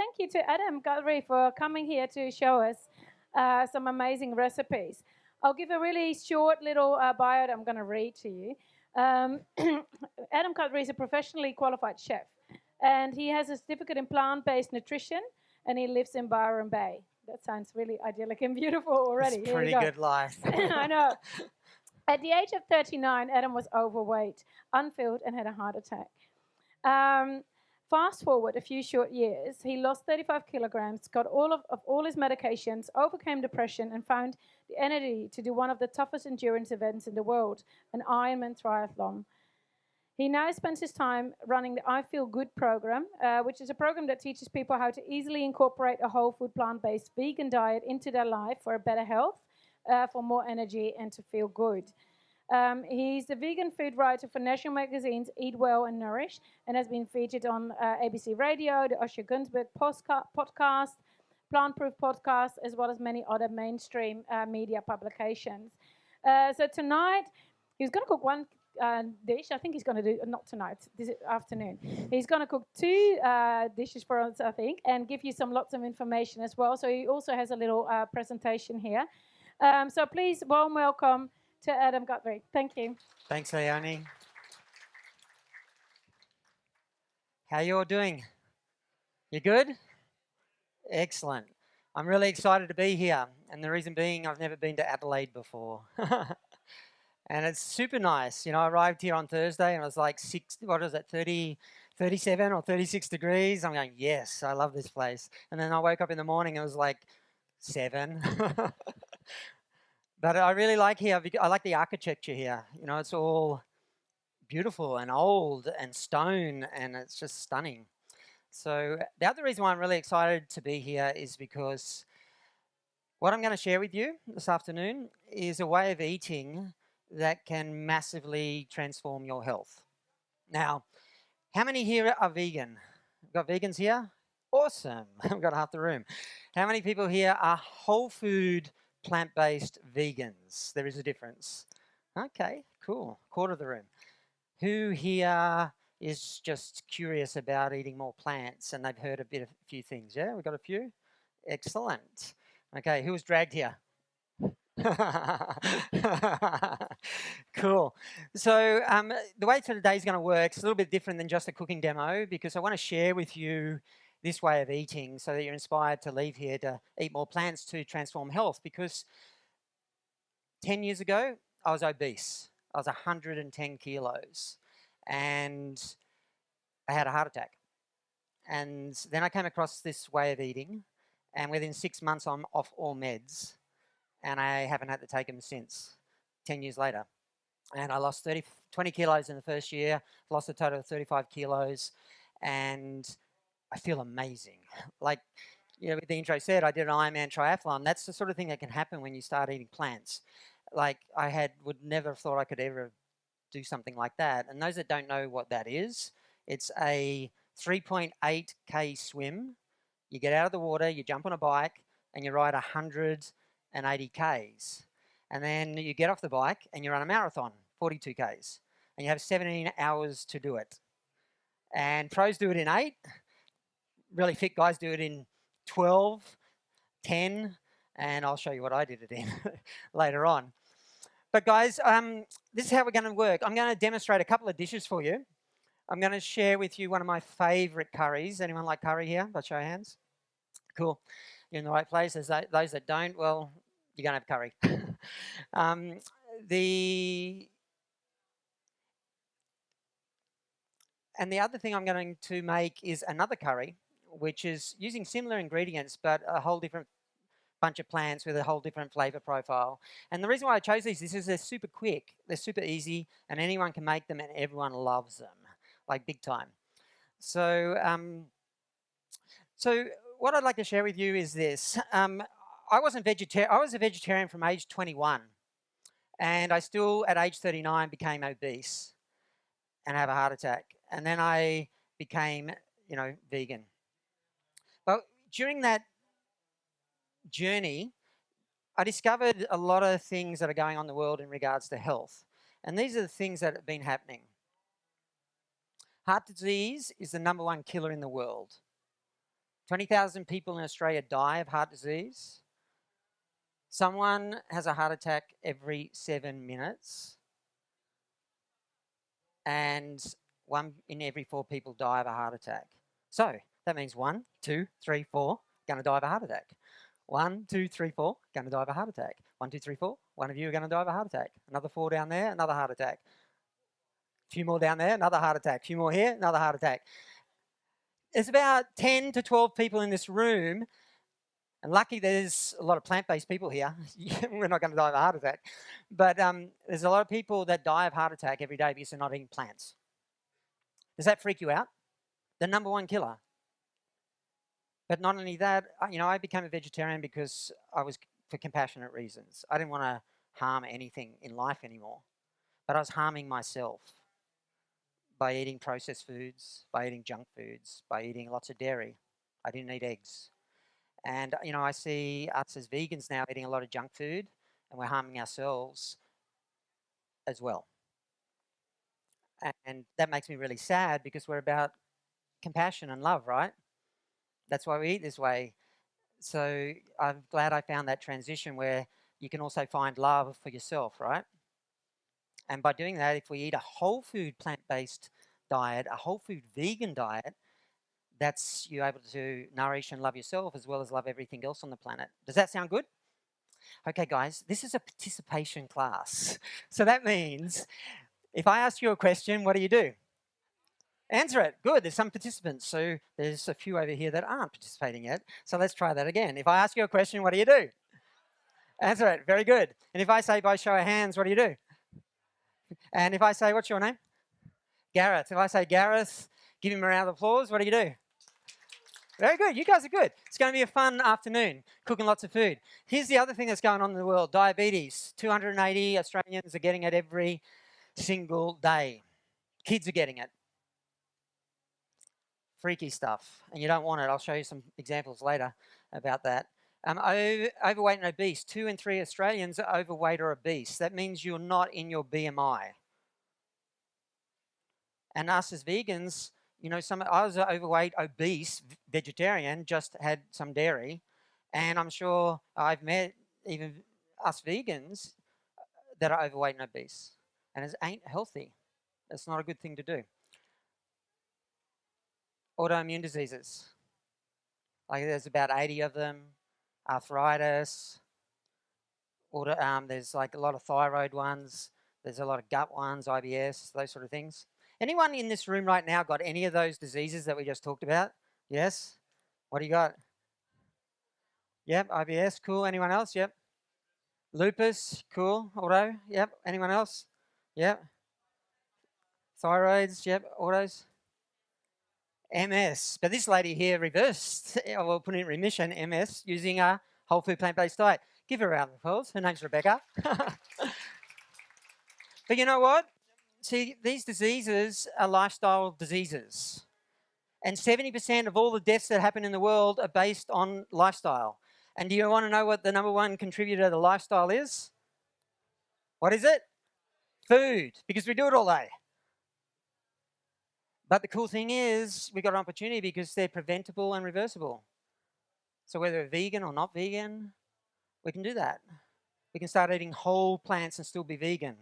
thank you to Adam Guthrie for coming here to show us some amazing recipes. I'll give a really short little bio that I'm going to read to you. Adam Guthrie is a professionally qualified chef, and he has a certificate in plant-based nutrition, and he lives in Byron Bay. That sounds really idyllic and beautiful already. It's Here we pretty go. good life. I know. At the age of 39, Adam was overweight, unfilled, and had a heart attack. Um, Fast forward a few short years, he lost 35 kilograms, got all of all his medications, overcame depression, and found the energy to do one of the toughest endurance events in the world, an Ironman Triathlon. He now spends his time running the I Feel Good program, which is a program that teaches people how to easily incorporate a whole food, plant based vegan diet into their life for a better health, for more energy, and to feel good. He's the vegan food writer for national magazines Eat Well and Nourish, and has been featured on ABC Radio, the Usher Gunsberg podcast, Plant Proof podcast, as well as many other mainstream media publications. So tonight, he's going to cook one dish. I think he's going to do, not tonight, this afternoon. He's going to cook two dishes for us, I think, and give you some lots of information as well. So he also has a little presentation here. So please, warm welcome to Adam Guthrie. Thank you. Thanks, Leonie. How you all doing? You good? Excellent. I'm really excited to be here, and the reason being I've never been to Adelaide before. And it's super nice. You know, I arrived here on Thursday and it was like 37 or 36 degrees. I'm going, yes, I love this place. And then I woke up in the morning and it was like 7. But I really like here. I like the architecture here. You know, it's all beautiful and old and stone, and it's just stunning. So the other reason why I'm really excited to be here is because what I'm going to share with you this afternoon is a way of eating that can massively transform your health. Now, how many here are vegan? We've got vegans here? Awesome. We've got half the room. How many people here are whole food plant-based vegans? There is a difference. Okay, cool. Quarter of the room. Who here is just curious about eating more plants and they've heard a few things? Yeah, we've got a few. Excellent. Okay, who was dragged here? Cool. So the way today's going to work is a little bit different than just a cooking demo, because I want to share with you this way of eating so that you're inspired to leave here to eat more plants to transform health. Because 10 years ago, I was obese. I was 110 kilos and I had a heart attack. And then I came across this way of eating, and within 6 months, I'm off all meds, and I haven't had to take them since, 10 years later. And I lost 20 kilos in the first year, lost a total of 35 kilos, and I feel amazing. Like, you know, the intro said, I did an Ironman Triathlon. That's the sort of thing that can happen when you start eating plants. Like, would never have thought I could ever do something like that. And those that don't know what that is, it's a 3.8k swim. You get out of the water, you jump on a bike, and you ride 180 k's. And then you get off the bike and you run a marathon, 42 k's. And you have 17 hours to do it. And pros do it in 8. Really fit guys do it in 12, 10, and I'll show you what I did it in later on. But guys, this is how we're going to work. I'm going to demonstrate a couple of dishes for you. I'm going to share with you one of my favourite curries. Anyone like curry here? By show of hands. Cool. You're in the right place. Those that don't, well, you're going to have curry. And the other thing I'm going to make is another curry, which is using similar ingredients, but a whole different bunch of plants with a whole different flavour profile. And the reason why I chose these is they're super quick, they're super easy, and anyone can make them and everyone loves them, like big time. So, so what I'd like to share with you is this. I was a vegetarian from age 21, and I still, at age 39, became obese and have a heart attack. And then I became, vegan. But during that journey, I discovered a lot of things that are going on in the world in regards to health. And these are the things that have been happening. Heart disease is the #1 killer in the world. 20,000 people in Australia die of heart disease. Someone has a heart attack every 7 minutes. And 1 in every 4 people die of a heart attack. So that means 1, 2, 3, 4, going to die of a heart attack. 1, 2, 3, 4, going to die of a heart attack. 1, 2, 3, 4, one of you are going to die of a heart attack. Another 4 down there, another heart attack. A few more down there, another heart attack. A few more here, another heart attack. There's about 10 to 12 people in this room, and lucky there's a lot of plant-based people here. We're not going to die of a heart attack. But there's a lot of people that die of heart attack every day because they're not eating plants. Does that freak you out? The number one killer. But not only that, I became a vegetarian because I was for compassionate reasons. I didn't want to harm anything in life anymore. But I was harming myself by eating processed foods, by eating junk foods, by eating lots of dairy. I didn't eat eggs. And, I see us as vegans now eating a lot of junk food, and we're harming ourselves as well. And that makes me really sad because we're about compassion and love, right? That's why we eat this way. So I'm glad I found that transition where you can also find love for yourself, right? And by doing that, if we eat a whole food plant-based diet, a whole food vegan diet, that's you able to nourish and love yourself as well as love everything else on the planet. Does that sound good? Okay, guys, this is a participation class. So that means if I ask you a question, what do? Answer it. Good. There's some participants. So there's a few over here that aren't participating yet. So let's try that again. If I ask you a question, what do? Answer it. Very good. And if I say by show of hands, what do? And if I say, what's your name? Gareth. If I say Gareth, give him a round of applause. What do? Very good. You guys are good. It's going to be a fun afternoon, cooking lots of food. Here's the other thing that's going on in the world, diabetes. 280 Australians are getting it every single day. Kids are getting it. Freaky stuff, and you don't want it. I'll show you some examples later about that. Overweight and obese. 2 in 3 Australians are overweight or obese. That means you're not in your BMI. And us as vegans, I was overweight, obese, vegetarian, just had some dairy, and I'm sure I've met even us vegans that are overweight and obese, and it ain't healthy. It's not a good thing to do. Autoimmune diseases. Like there's about 80 of them. Arthritis. There's like a lot of thyroid ones. There's a lot of gut ones, IBS, those sort of things. Anyone in this room right now got any of those diseases that we just talked about? Yes? What do you got? Yep, IBS, cool. Anyone else? Yep. Lupus, cool. Auto, yep. Anyone else? Yep. Thyroids, yep. Autos. MS. But this lady here reversed, or put in remission, MS, using a whole food plant-based diet. Give her a round of applause. Her name's Rebecca. But you know what? See, these diseases are lifestyle diseases. And 70% of all the deaths that happen in the world are based on lifestyle. And do you want to know what the number one contributor to lifestyle is? What is it? Food, because we do it all day. But the cool thing is we've got an opportunity because they're preventable and reversible. So whether we're vegan or not vegan, we can do that. We can start eating whole plants and still be vegan.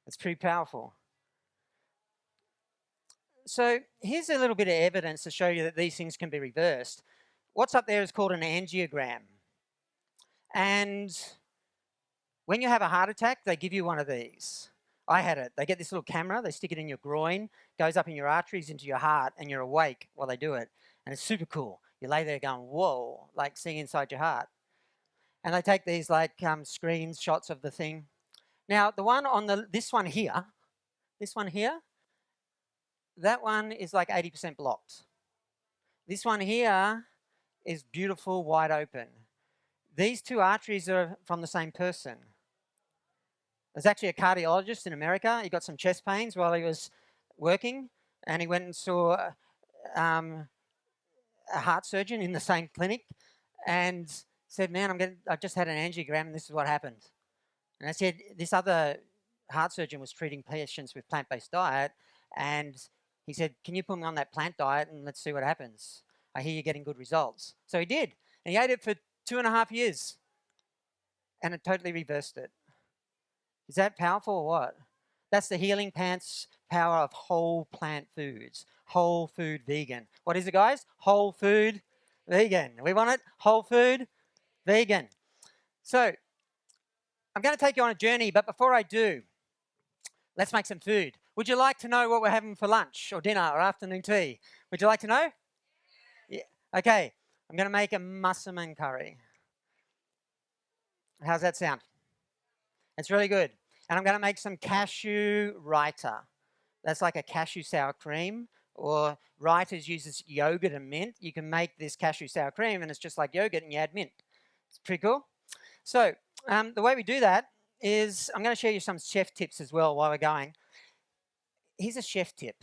It's pretty powerful. So here's a little bit of evidence to show you that these things can be reversed. What's up there is called an angiogram. And when you have a heart attack, they give you one of these. I had it. They get this little camera, they stick it in your groin, goes up in your arteries into your heart, and you're awake while they do it. And it's super cool. You lay there going, whoa, like seeing inside your heart. And they take these like screenshots of the thing. Now, the one on this one here, that one is like 80% blocked. This one here is beautiful, wide open. These two arteries are from the same person. There's actually a cardiologist in America. He got some chest pains while he was working, and he went and saw a heart surgeon in the same clinic and said, man, I just had an angiogram and this is what happened. And I said, this other heart surgeon was treating patients with plant-based diet, and he said, can you put me on that plant diet and let's see what happens? I hear you're getting good results. So he did. And he ate it for 2.5 years. And it totally reversed it. Is that powerful or what? That's the Healing Pants power of whole plant foods. Whole food vegan. What is it, guys? Whole food vegan. We want it? Whole food vegan. So, I'm going to take you on a journey, but before I do, let's make some food. Would you like to know what we're having for lunch or dinner or afternoon tea? Would you like to know? Yeah. Okay, I'm going to make a massaman curry. How's that sound? It's really good. And I'm going to make some cashew raita. That's like a cashew sour cream, or raita uses yogurt and mint. You can make this cashew sour cream and it's just like yogurt and you add mint. It's pretty cool. So the way we do that is I'm going to show you some chef tips as well while we're going. Here's a chef tip.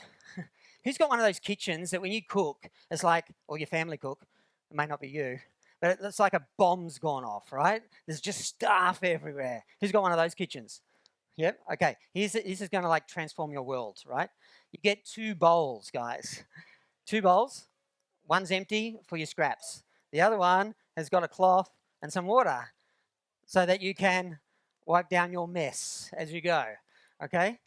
Who's got one of those kitchens that when you cook, it's like, or your family cook, it may not be you, but it's like a bomb's gone off, right? There's just stuff everywhere. Who's got one of those kitchens? Yep, okay. This is going to like transform your world, right? You get 2 bowls, guys. 2 bowls. One's empty for your scraps. The other one has got a cloth and some water so that you can wipe down your mess as you go, okay?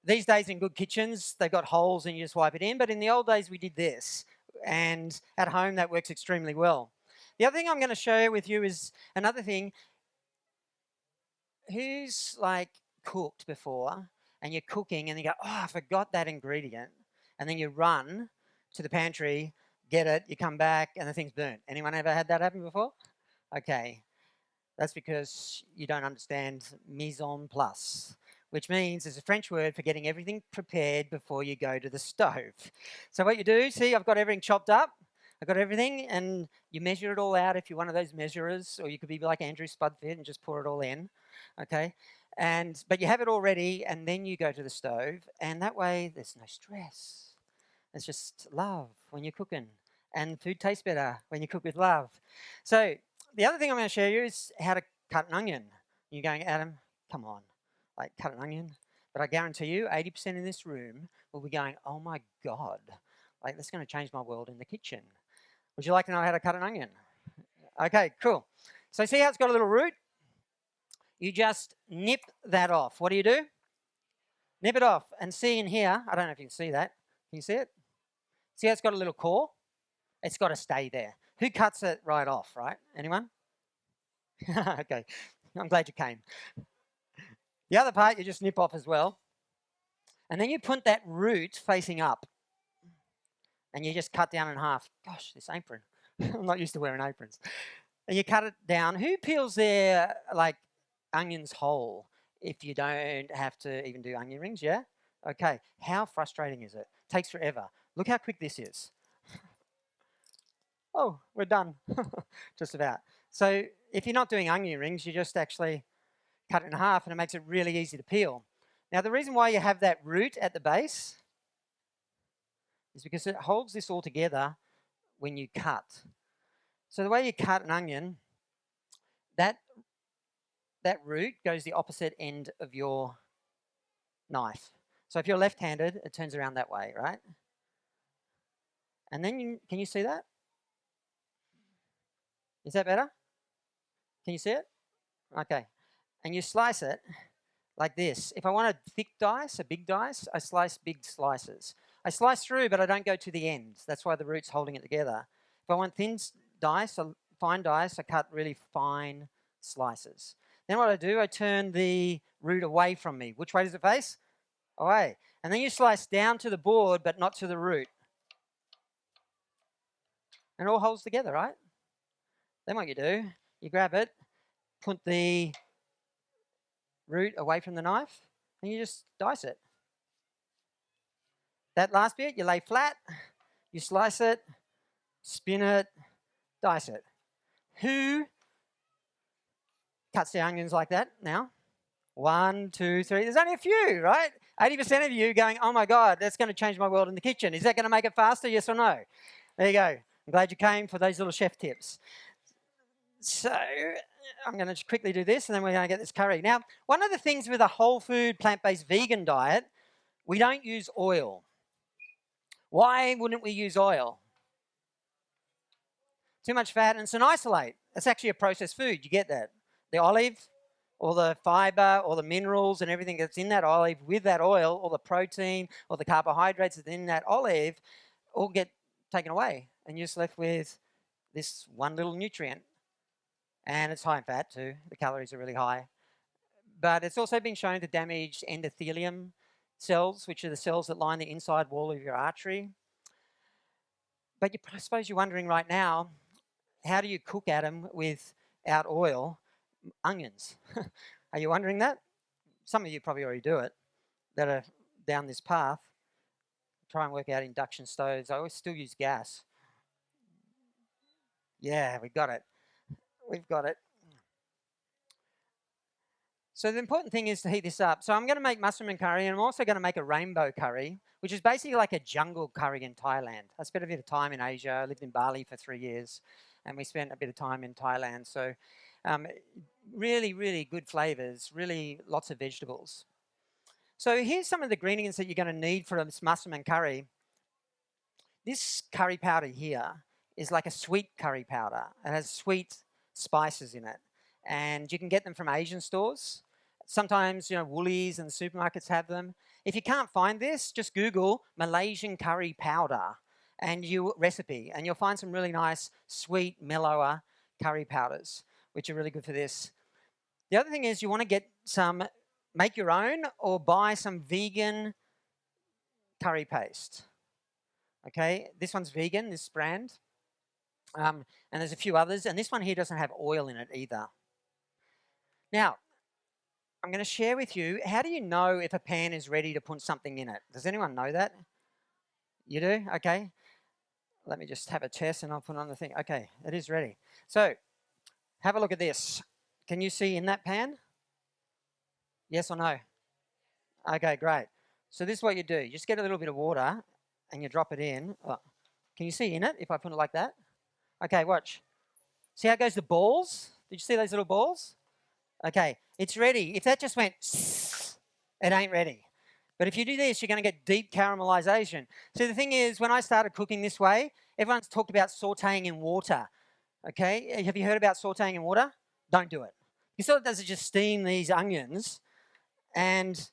These days in good kitchens, they've got holes and you just wipe it in, but in the old days we did this, and at home that works extremely well. The other thing I'm going to share with you is another thing. Who's like cooked before and you're cooking and you go, oh, I forgot that ingredient, and then you run to the pantry, get it, you come back and the thing's burnt. Anyone ever had that happen before? Okay, that's because you don't understand mise en place, which means it's a French word for getting everything prepared before you go to the stove. So what you do, see, I've got everything chopped up. I've got everything, and you measure it all out if you're one of those measurers, or you could be like Andrew Spudfit and just pour it all in, okay? But you have it all ready, and then you go to the stove, and that way there's no stress. It's just love when you're cooking, and food tastes better when you cook with love. So the other thing I'm going to show you is how to cut an onion. You're going, Adam, come on, like cut an onion. But I guarantee you, 80% in this room will be going, oh my God, like that's going to change my world in the kitchen. Would you like to know how to cut an onion? Okay, cool. So see how it's got a little root? You just nip that off. What do? Nip it off. And see in here, I don't know if you can see that. Can you see it? See how it's got a little core? It's got to stay there. Who cuts it right off, right? Anyone? Okay, I'm glad you came. The other part you just nip off as well. And then you put that root facing up. And you just cut down in half. Gosh, this apron. I'm not used to wearing aprons. And you cut it down. Who peels their, like, onions whole if you don't have to even do onion rings, yeah? Okay, how frustrating is it? Takes forever. Look how quick this is. Oh, we're done. Just about. So if you're not doing onion rings, you just actually cut it in half and it makes it really easy to peel. Now, the reason why you have that root at the base is because it holds this all together when you cut. So the way you cut an onion, that root goes the opposite end of your knife. So if you're left-handed, it turns around that way, right? And then, can you see that? Is that better? Can you see it? Okay. And you slice it like this. If I want a thick dice, a big dice, I slice big slices. I slice through, but I don't go to the ends. That's why the root's holding it together. If I want thin dice, or fine dice, I cut really fine slices. Then what I do, I turn the root away from me. Which way does it face? Away. And then you slice down to the board, but not to the root. And it all holds together, right? Then what you do, you grab it, put the root away from the knife, and you just dice it. That last bit, you lay flat, you slice it, spin it, dice it. Who cuts their onions like that now? 1, 2, 3. There's only a few, right? 80% of you going, oh my God, that's going to change my world in the kitchen. Is that going to make it faster? Yes or no? There you go. I'm glad you came for those little chef tips. So I'm going to quickly do this and then we're going to get this curry. Now, one of the things with a whole food, plant-based vegan diet, we don't use oil. Why wouldn't we use oil? Too much fat, and it's an isolate. It's actually a processed food. You get that. The olive, all the fiber, all the minerals and everything that's in that olive with that oil, all the protein, all the carbohydrates that's in that olive, all get taken away. And you're just left with this one little nutrient. And it's high in fat too. The calories are really high. But it's also been shown to damage endothelium cells, which are the cells that line the inside wall of your artery. But I suppose you're wondering right now, how do you cook, Adam, without oil? Onions. Are you wondering that? Some of you probably already do it that are down this path. Try and work out induction stoves. I always still use gas. Yeah, we got it. We've got it. So the important thing is to heat this up. So I'm going to make mushroom and curry, and I'm also going to make a rainbow curry, which is basically like a jungle curry in Thailand. I spent a bit of time in Asia. I lived in Bali for 3 years, and we spent a bit of time in Thailand. So really, really good flavors, really lots of vegetables. So here's some of the ingredients that you're going to need for this mushroom and curry. This curry powder here is like a sweet curry powder. It has sweet spices in it, and you can get them from Asian stores. Sometimes, Woolies and supermarkets have them. If you can't find this, just Google Malaysian curry powder and recipe, and you'll find some really nice, sweet, mellower curry powders, which are really good for this. The other thing is you want to make your own or buy some vegan curry paste. Okay, this one's vegan, this brand. And there's a few others, and this one here doesn't have oil in it either. Now, I'm going to share with you, how do you know if a pan is ready to put something in it? Does anyone know that? You do? Okay. Let me just have a test and I'll put on the thing. Okay, it is ready. So, have a look at this. Can you see in that pan? Yes or no? Okay, great. So this is what you do. You just get a little bit of water and you drop it in. Oh, can you see in it if I put it like that? Okay, watch. See how it goes to balls? Did you see those little balls? Okay, it's ready. If that just went, it ain't ready. But if you do this, you're going to get deep caramelization. So the thing is, when I started cooking this way, everyone's talked about sauteing in water. Okay, have you heard about sauteing in water? Don't do it. Because all it does is just steam these onions, and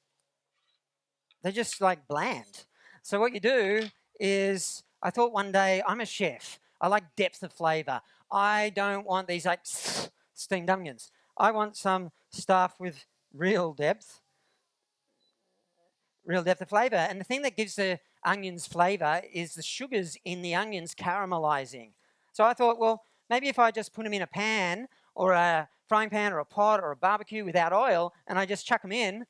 they're just like bland. So what you do is, I thought one day, I'm a chef. I like depth of flavor. I don't want these like steamed onions. I want some stuff with real depth of flavor. And the thing that gives the onions flavor is the sugars in the onions caramelizing. So I thought, well, maybe if I just put them in a pan or a frying pan or a pot or a barbecue without oil and I just chuck them in,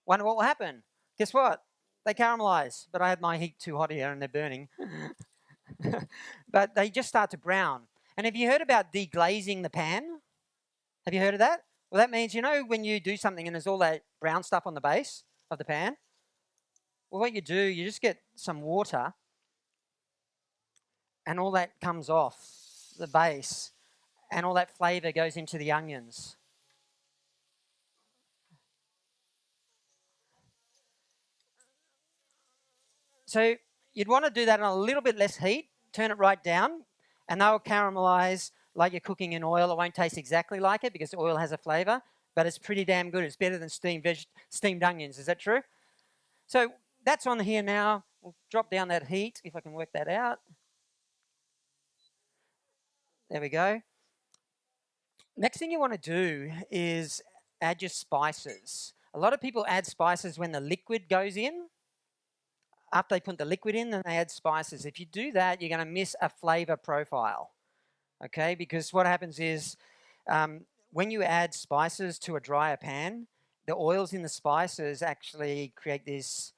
wonder what will happen. Guess what? They caramelize, but I had my heat too hot here and they're burning. But they just start to brown. And have you heard about deglazing the pan? Have you heard of that? Well, that means, when you do something and there's all that brown stuff on the base of the pan, well, what you do, you just get some water and all that comes off the base and all that flavor goes into the onions. So you'd want to do that on a little bit less heat, turn it right down, and they'll caramelize like you're cooking in oil. It won't taste exactly like it because oil has a flavor, but it's pretty damn good. It's better than steamed onions. Is that true? So that's on here now. We'll drop down that heat, if I can work that out. There we go. Next thing you want to do is add your spices. A lot of people add spices when the liquid goes in. After they put the liquid in, then they add spices. If you do that, you're going to miss a flavor profile. Okay, because what happens is when you add spices to a drier pan, the oils in the spices actually create this,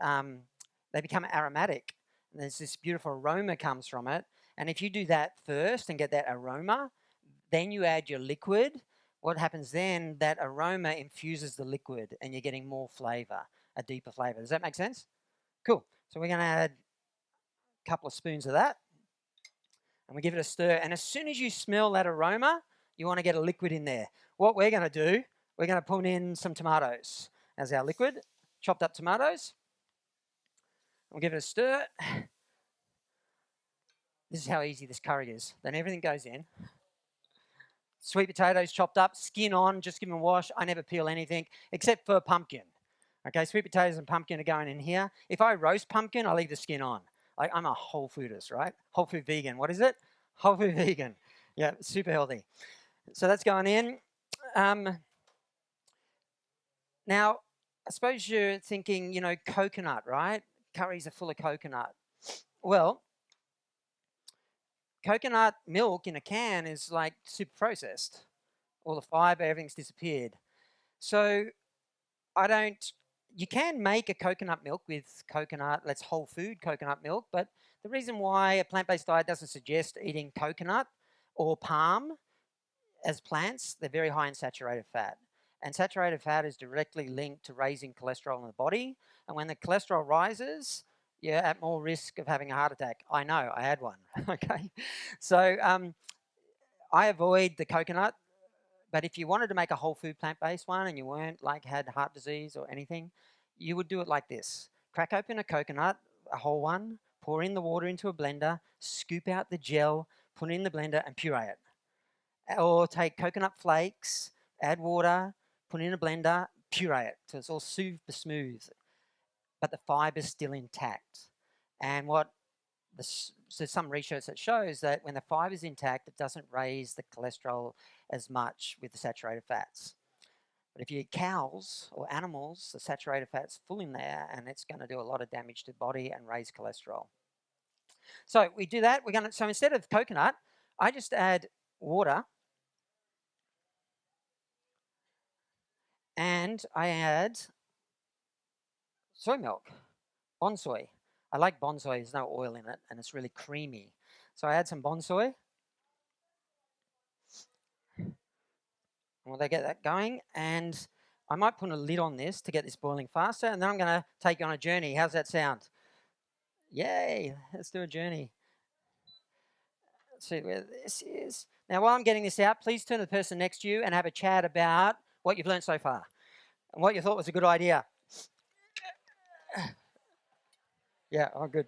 they become aromatic. And there's this beautiful aroma comes from it. And if you do that first and get that aroma, then you add your liquid, what happens then, that aroma infuses the liquid and you're getting more flavor, a deeper flavor. Does that make sense? Cool. So we're going to add a couple of spoons of that. And we give it a stir. And as soon as you smell that aroma, you want to get a liquid in there. What we're going to do, we're going to put in some tomatoes as our liquid, chopped up tomatoes. We'll give it a stir. This is how easy this curry is. Then everything goes in. Sweet potatoes chopped up, skin on, just give them a wash. I never peel anything except for pumpkin. Okay, sweet potatoes and pumpkin are going in here. If I roast pumpkin, I leave the skin on. I'm a whole foodist, right? Whole food vegan. What is it? Whole food vegan. Yeah, super healthy. So that's going in. Now, I suppose you're thinking, coconut, right? Curries are full of coconut. Well, coconut milk in a can is like super processed. All the fiber, everything's disappeared. So you can make a coconut milk with coconut, that's whole food coconut milk, but the reason why a plant-based diet doesn't suggest eating coconut or palm as plants, they're very high in saturated fat. And saturated fat is directly linked to raising cholesterol in the body. And when the cholesterol rises, you're at more risk of having a heart attack. I know, I had one, okay? So I avoid the coconut, but if you wanted to make a whole food plant-based one and you weren't had heart disease or anything, you would do it like this. Crack open a coconut, a whole one, pour in the water into a blender, scoop out the gel, put it in the blender and puree it. Or take coconut flakes, add water, put it in a blender, puree it so it's all super smooth, but the fiber's still intact. And so some research that shows that when the fiber's intact, it doesn't raise the cholesterol as much with the saturated fats. But if you eat cows or animals, the saturated fat's full in there and it's going to do a lot of damage to the body and raise cholesterol. So we do that. So instead of coconut, I just add water and I add soy milk, bonsoy. I like bonsoy, there's no oil in it and it's really creamy. So I add some bonsoy. Well, they get that going, and I might put a lid on this to get this boiling faster, and then I'm going to take you on a journey. How's that sound? Yay, let's do a journey. Let's see where this is. Now, while I'm getting this out, please turn to the person next to you and have a chat about what you've learned so far and what you thought was a good idea. Yeah, oh, good.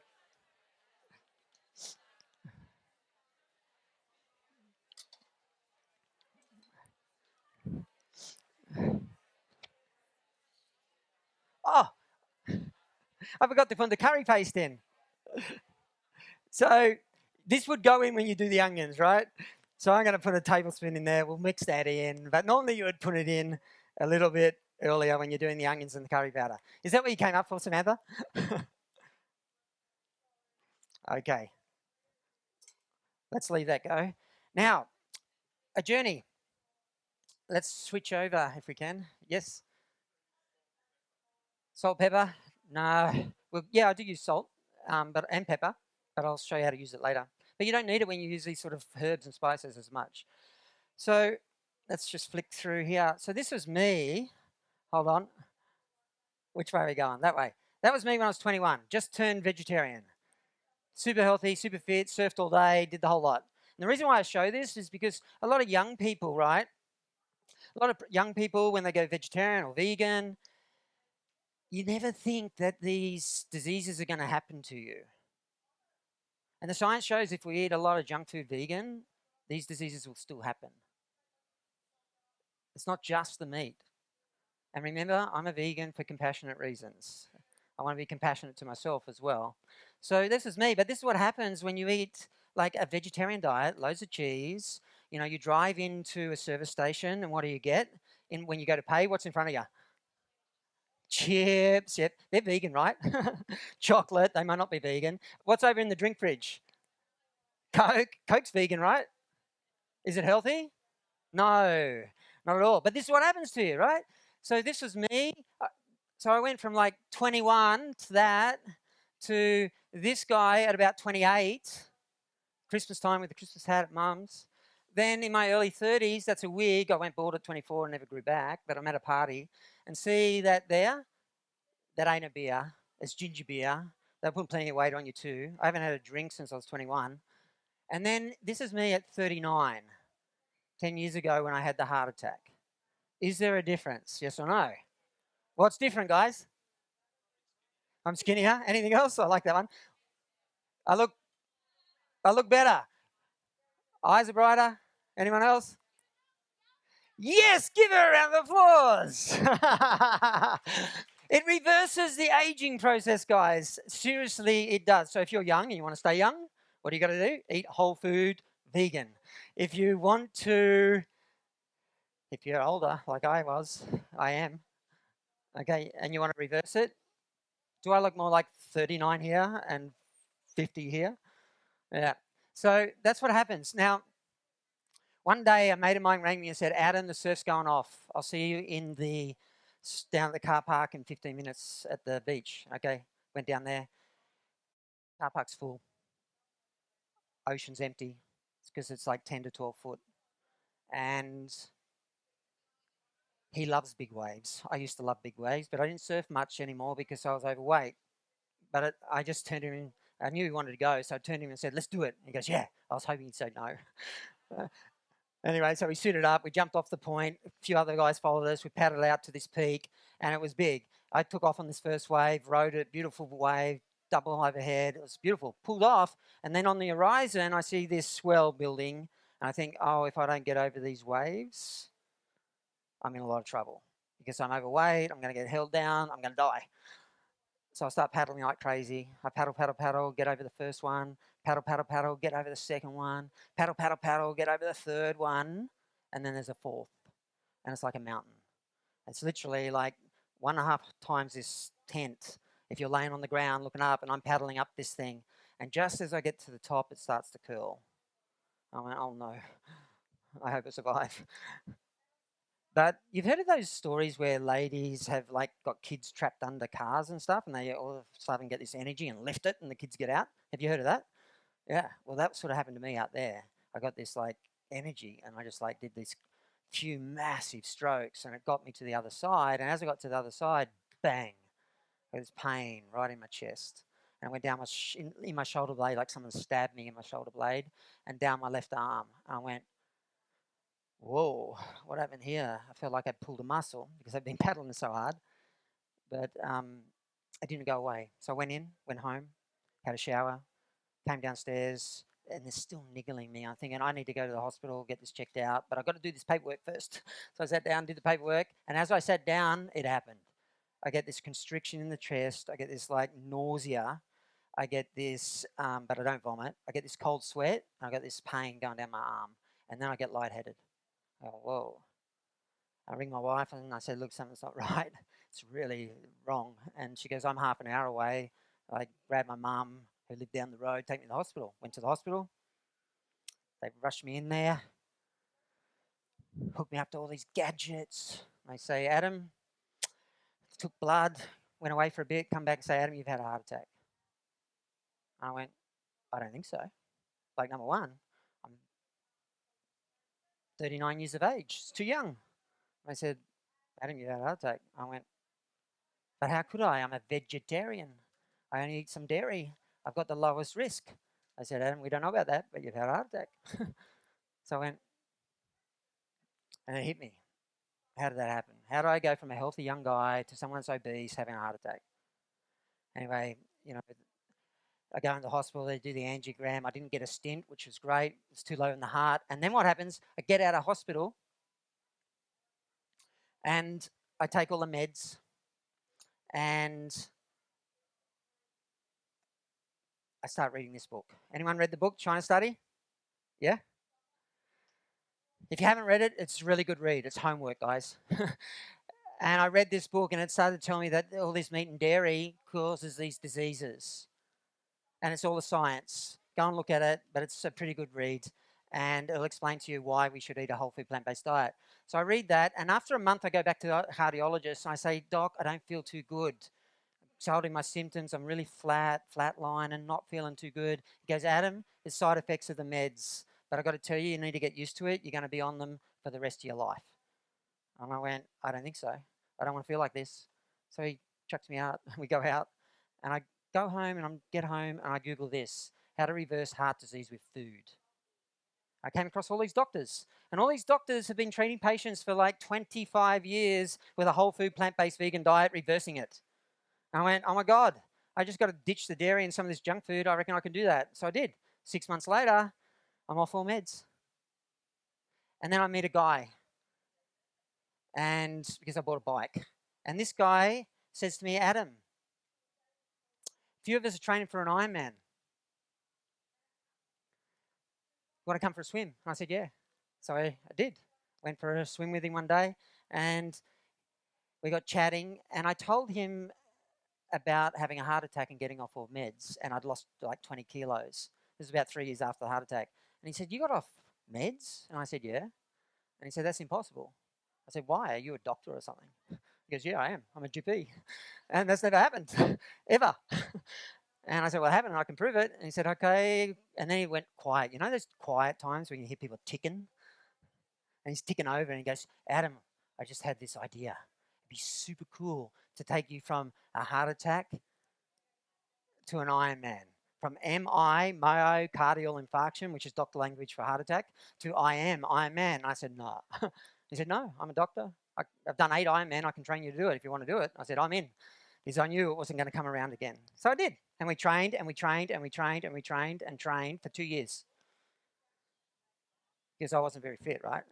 Oh, I forgot to put the curry paste in. So this would go in when you do the onions, right? So I'm going to put a tablespoon in there. We'll mix that in. But normally you would put it in a little bit earlier when you're doing the onions and the curry powder. Is that what you came up for, Samantha? Okay. Let's leave that go. Now, a journey. Let's switch over if we can. Yes? Salt, pepper? No. Well, yeah, I do use salt and pepper, but I'll show you how to use it later. But you don't need it when you use these sort of herbs and spices as much. So let's just flick through here. So this was me. Hold on. Which way are we going? That way. That was me when I was 21. Just turned vegetarian. Super healthy, super fit, surfed all day, did the whole lot. And the reason why I show this is because a lot of young people, right? A lot of young people, when they go vegetarian or vegan, you never think that these diseases are going to happen to you. And the science shows if we eat a lot of junk food vegan, these diseases will still happen. It's not just the meat. And remember, I'm a vegan for compassionate reasons. I want to be compassionate to myself as well. So this is me, but this is what happens when you eat like a vegetarian diet, loads of cheese. You drive into a service station and what do you get? When you go to pay, what's in front of you? Chips, yep, they're vegan, right? Chocolate, they might not be vegan. What's over in the drink fridge? Coke. Coke's vegan, right? Is it healthy? No, not at all. But this is what happens to you, right? So this was me. So I went from like 21 to that to this guy at about 28, Christmas time with the Christmas hat at mum's. Then in my early 30s, that's a wig. I went bald at 24 and never grew back, but I'm at a party. And see that there? That ain't a beer. It's ginger beer. They'll put plenty of weight on you too. I haven't had a drink since I was 21. And then this is me at 39, 10 years ago when I had the heart attack. Is there a difference? Yes or no? What's different, guys? I'm skinnier. Anything else? I like that one. I look I look better. Eyes are brighter. Anyone else? Yes, give her a round of applause. It reverses the aging process, guys. Seriously, it does. So if you're young and you want to stay young, what do you got to do? Eat whole food, vegan. If you want to, if you're older, like I am, okay, and you want to reverse it, do I look more like 39 here and 50 here? Yeah. So that's what happens. Now, one day a mate of mine rang me and said, Adam, the surf's going off. I'll see you down at the car park in 15 minutes at the beach. Okay, went down there. Car park's full. Ocean's empty. It's because it's like 10 to 12 foot. And he loves big waves. I used to love big waves, but I didn't surf much anymore because I was overweight. But I just turned to him. I knew he wanted to go, so I turned to him and said, let's do it. He goes, yeah. I was hoping he'd say no. Anyway, so we suited up, we jumped off the point, a few other guys followed us, we paddled out to this peak, and it was big. I took off on this first wave, rode it, beautiful wave, double overhead, it was beautiful. Pulled off, and then on the horizon, I see this swell building, and I think, oh, if I don't get over these waves, I'm in a lot of trouble. Because I'm overweight, I'm going to get held down, I'm going to die. So I start paddling like crazy. I paddle, get over the first one, paddle, get over the second one, paddle, get over the third one, and then there's a fourth. And it's like a mountain. It's literally like 1.5 times this tent if you're laying on the ground looking up, and I'm paddling up this thing. And just as I get to the top, it starts to curl. I went, oh no, I hope I survive. But you've heard of those stories where ladies have like got kids trapped under cars and stuff, and they all of a sudden get this energy and lift it, and the kids get out. Have you heard of that? Yeah. Well, that sort of happened to me out there. I got this like energy, and I just like did these few massive strokes, and it got me to the other side. And as I got to the other side, bang! There was pain right in my chest, and I went down in my shoulder blade, like someone stabbed me in my shoulder blade, and down my left arm. And I went, whoa, what happened here? I felt like I pulled a muscle because I'd been paddling so hard, but it didn't go away. So I went home, had a shower, came downstairs, and they're still niggling me. I'm thinking, I need to go to the hospital, get this checked out, but I've got to do this paperwork first. So I sat down, did the paperwork, and as I sat down, it happened. I get this constriction in the chest, I get this like nausea, I get this, but I don't vomit, I get this cold sweat, and I get this pain going down my arm, and then I get lightheaded. Oh, whoa. I ring my wife and I said, look, something's not right. It's really wrong. And she goes, I'm half an hour away. I grabbed my mum, who lived down the road, take me to the hospital. Went to the hospital. They rushed me in there, hooked me up to all these gadgets. They say, Adam, took blood, went away for a bit, come back and say, Adam, you've had a heart attack. And I went, I don't think so. Like, number one, I'm 39 years of age. It's too young. They said, Adam, you had a heart attack. I went, but how could I? I'm a vegetarian. I only eat some dairy. I've got the lowest risk. I said, Adam, we don't know about that, but you've had a heart attack. So I went, and it hit me. How did that happen? How do I go from a healthy young guy to someone that's obese having a heart attack? Anyway, I go into the hospital, they do the angiogram. I didn't get a stent, which was great. It's too low in the heart. And then what happens? I get out of hospital and I take all the meds and I start reading this book. Anyone read the book, China Study? Yeah? If you haven't read it, it's a really good read. It's homework, guys. And I read this book and it started to tell me that all this meat and dairy causes these diseases. And it's all the science. Go and look at it, but it's a pretty good read. And it'll explain to you why we should eat a whole food plant-based diet. So I read that, and after a month I go back to the cardiologist and I say, Doc, I don't feel too good. Told him my symptoms, I'm really flatline and not feeling too good. He goes, Adam, there's side effects of the meds, but I've got to tell you, you need to get used to it. You're going to be on them for the rest of your life. And I went, I don't think so. I don't want to feel like this. So he chucks me out. We go out, and I go home, and I get home, and I Google this, how to reverse heart disease with food. I came across all these doctors, and all these doctors have been treating patients for like 25 years with a whole food, plant-based vegan diet, reversing it. I went, oh my God, I just got to ditch the dairy and some of this junk food. I reckon I can do that. So I did. 6 months later, I'm off all meds. And then I meet a guy, and because I bought a bike. And this guy says to me, Adam, a few of us are training for an Ironman. Want to come for a swim? And I said, yeah. So I did. Went for a swim with him one day, and we got chatting, and I told him about having a heart attack and getting off all meds, and I'd lost like 20 kilos. This was about 3 years after the heart attack. And he said, you got off meds? And I said, yeah. And he said, that's impossible. I said, why? Are you a doctor or something? He goes, yeah, I am. I'm a GP. And that's never happened, ever. And I said, well, it happened and I can prove it. And he said, okay. And then he went quiet. You know those quiet times when you hear people ticking? And he's ticking over and he goes, Adam, I just had this idea. It'd be super cool to take you from a heart attack to an Ironman. From MI, myocardial infarction, which is doctor language for heart attack, to Ironman. And I said, no. He said, no, I'm a doctor. I've done 8 Ironman. I can train you to do it if you want to do it. I said, I'm in. Because I knew it wasn't going to come around again. So I did. And we trained and we trained and we trained and we trained and trained for 2 years. Because I wasn't very fit, right?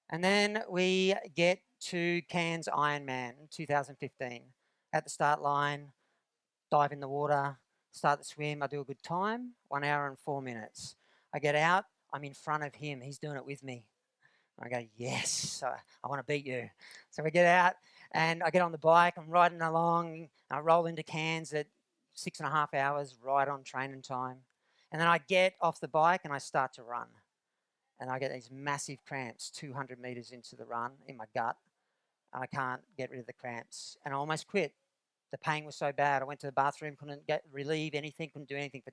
And then we get to Cairns Ironman 2015. At the start line, dive in the water, start the swim. I do a good time, 1 hour and 4 minutes. I get out, I'm in front of him. He's doing it with me. I go, yes, I want to beat you. So we get out and I get on the bike. I'm riding along. I roll into Cairns at 6.5 hours, right on training time. And then I get off the bike and I start to run. And I get these massive cramps 200 metres into the run in my gut. And I can't get rid of the cramps. And I almost quit. The pain was so bad. I went to the bathroom, couldn't relieve anything, couldn't do anything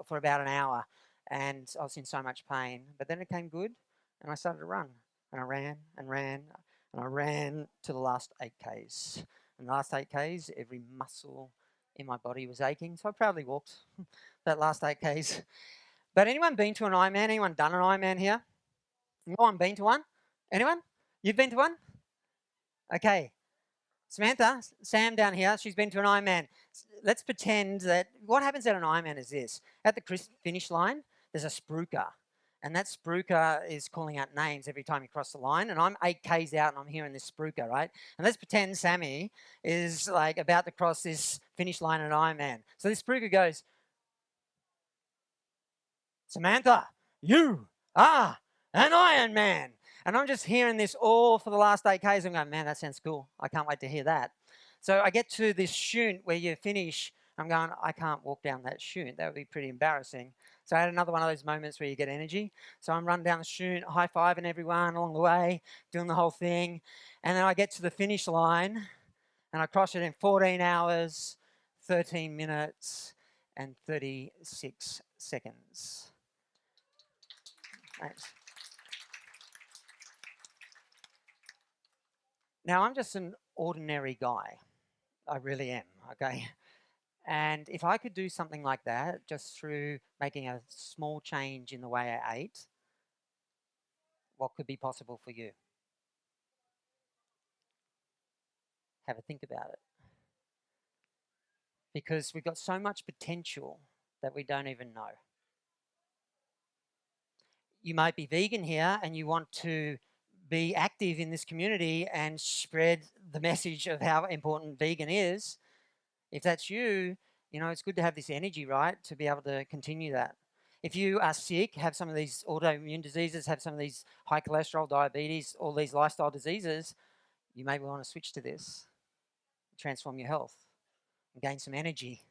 for about an hour. And I was in so much pain. But then it came good. And I started to run, and I ran and ran, and I ran to the last 8Ks. And the last 8Ks, every muscle in my body was aching, so I proudly walked that last 8Ks. But anyone been to an Ironman? Anyone done an Ironman here? No one been to one? Anyone? You've been to one? Okay. Samantha, Sam down here, she's been to an Ironman. Let's pretend that what happens at an Ironman is this. At the finish line, there's a spruiker. And that spruiker is calling out names every time you cross the line. And I'm 8Ks out and I'm hearing this spruiker, right? And let's pretend Sammy is like about to cross this finish line at Ironman. So this spruiker goes, Samantha, you are an Ironman. And I'm just hearing this all for the last 8Ks. I'm going, man, that sounds cool. I can't wait to hear that. So I get to this chute where you finish. I'm going, I can't walk down that chute. That would be pretty embarrassing. So I had another one of those moments where you get energy. So I'm running down the chute, high-fiving everyone along the way, doing the whole thing. And then I get to the finish line, and I cross it in 14 hours, 13 minutes, and 36 seconds. Thanks. Now, I'm just an ordinary guy. I really am, okay? And if I could do something like that just through making a small change in the way I ate, what could be possible for you? Have a think about it. Because we've got so much potential that we don't even know. You might be vegan here and you want to be active in this community and spread the message of how important vegan is. If that's you, you know, it's good to have this energy, right, to be able to continue that. If you are sick, have some of these autoimmune diseases, have some of these high cholesterol, diabetes, all these lifestyle diseases, you may want to switch to this, transform your health, and gain some energy.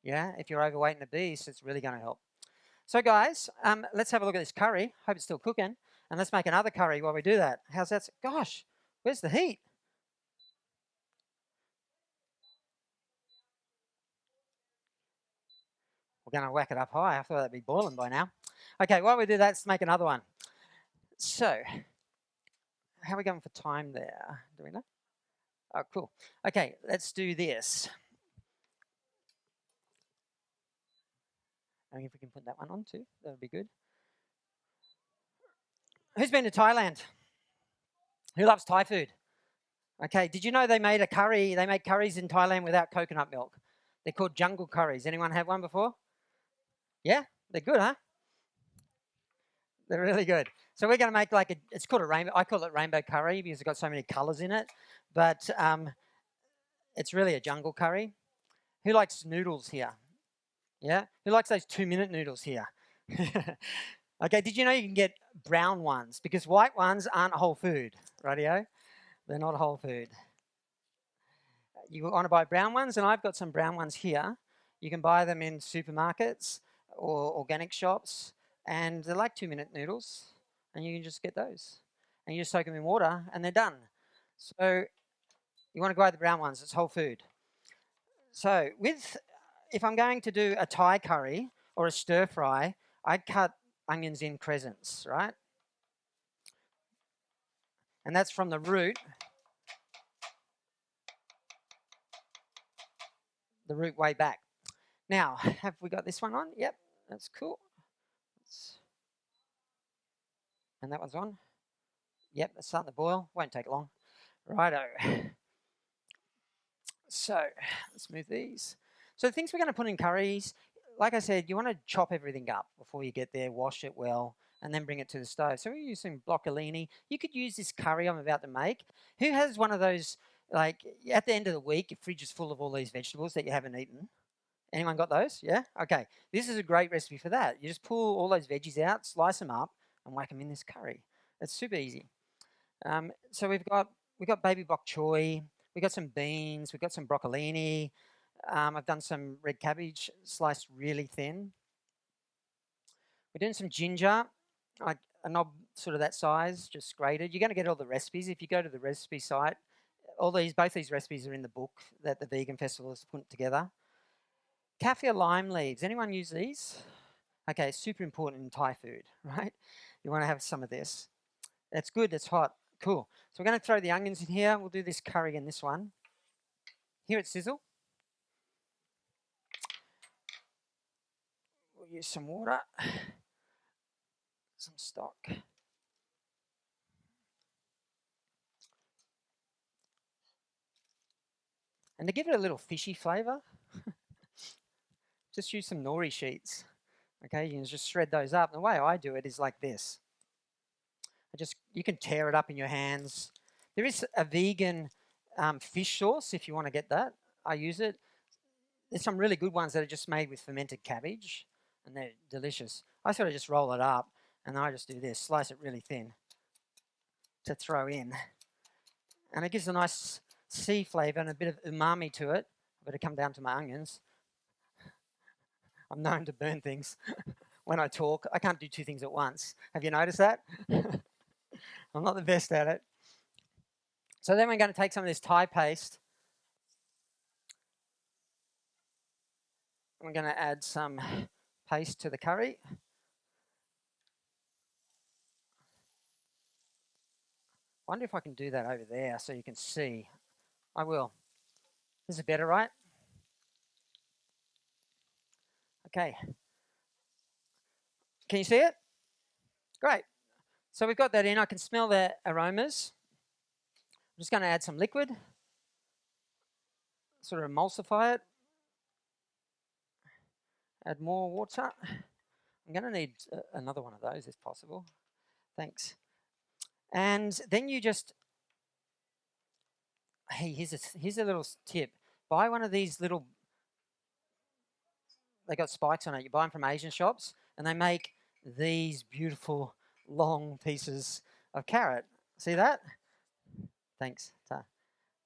Yeah, if you're overweight and obese, it's really going to help. So guys, let's have a look at this curry. Hope it's still cooking. And let's make another curry while we do that. How's that? Gosh, where's the heat? We're going to whack it up high. I thought that'd be boiling by now. Okay, while we do that, let's make another one. So, how are we going for time there? Do we know? Oh, cool. Okay, let's do this. I think if we can put that one on too, that would be good. Who's been to Thailand? Who loves Thai food? Okay, did you know they made a curry? They make curries in Thailand without coconut milk. They're called jungle curries. Anyone have one before? Yeah, they're good, huh? They're really good. So we're going to make it's called a rainbow. I call it rainbow curry because it's got so many colours in it. But it's really a jungle curry. Who likes noodles here? Yeah? Who likes those 2-minute noodles here? Okay, did you know you can get brown ones? Because white ones aren't whole food, rightio? They're not whole food. You want to buy brown ones, and I've got some brown ones here. You can buy them in supermarkets or organic shops, and they're like 2-minute noodles, and you can just get those. And you just soak them in water, and they're done. So you want to buy the brown ones, it's whole food. So if I'm going to do a Thai curry or a stir fry, I'd cut onions in crescents, right? And that's from the root way back. Now, have we got this one on? Yep, that's cool. And that one's on. Yep, it's starting to boil. Won't take long. Righto. So let's move these. So the things we're going to put in curries, like I said, you want to chop everything up before you get there, wash it well, and then bring it to the stove. So we're using broccolini. You could use this curry I'm about to make. Who has one of those, like at the end of the week, your fridge is full of all these vegetables that you haven't eaten? Anyone got those? Yeah? Okay. This is a great recipe for that. You just pull all those veggies out, slice them up, and whack them in this curry. It's super easy. So we've got baby bok choy, we've got some beans, we've got some broccolini. I've done some red cabbage sliced really thin. We're doing some ginger, like a knob sort of that size, just grated. You're going to get all the recipes. If you go to the recipe site, both these recipes are in the book that the Vegan Festival has put together. Kaffir lime leaves. Anyone use these? Okay, super important in Thai food, right? You want to have some of this. It's good, it's hot. Cool. So we're going to throw the onions in here. We'll do this curry in this one. Here at Sizzle. We'll use some water, some stock. And to give it a little fishy flavour, just use some nori sheets. Okay, you can just shred those up. The way I do it is like this. You can tear it up in your hands. There is a vegan fish sauce if you want to get that. I use it. There's some really good ones that are just made with fermented cabbage, and they're delicious. I sort of just roll it up, and I just do this, slice it really thin to throw in. And it gives a nice sea flavour and a bit of umami to it. I've got to come down to my onions. I'm known to burn things when I talk. I can't do two things at once. Have you noticed that? I'm not the best at it. So then we're going to take some of this Thai paste. We're going to add some paste to the curry. I wonder if I can do that over there so you can see. I will. This is better, right? Okay. Can you see it? Great. So we've got that in. I can smell the aromas. I'm just going to add some liquid, sort of emulsify it. Add more water. I'm going to need another one of those if possible. Thanks. And then you just, hey, here's a little tip. Buy one of these little, they got spikes on it. You buy them from Asian shops, and they make these beautiful long pieces of carrot. See that? Thanks.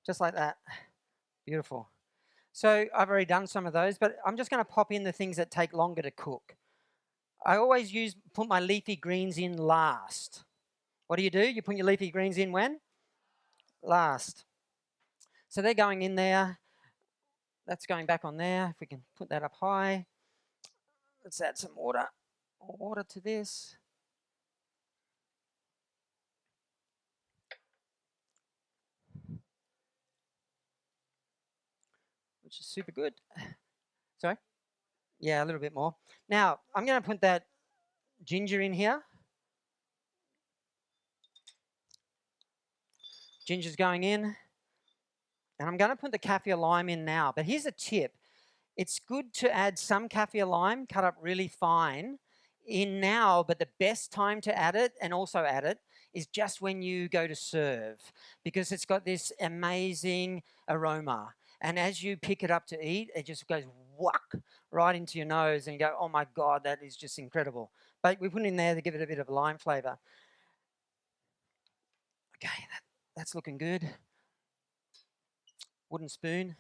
Just like that. Beautiful. So I've already done some of those, but I'm just going to pop in the things that take longer to cook. I always put my leafy greens in last. What do? You put your leafy greens in when? Last. So they're going in there. That's going back on there. If we can put that up high. Let's add some water. Water to this. Which is super good. Sorry? Yeah, a little bit more. Now, I'm going to put that ginger in here. Ginger's going in. And I'm going to put the kaffir lime in now. But here's a tip. It's good to add some kaffir lime cut up really fine in now, but the best time to add it and also add it is just when you go to serve, because it's got this amazing aroma. And as you pick it up to eat, it just goes whack right into your nose and you go, oh my God, that is just incredible. But we put it in there to give it a bit of lime flavour. Okay, that's looking good. Wooden spoon.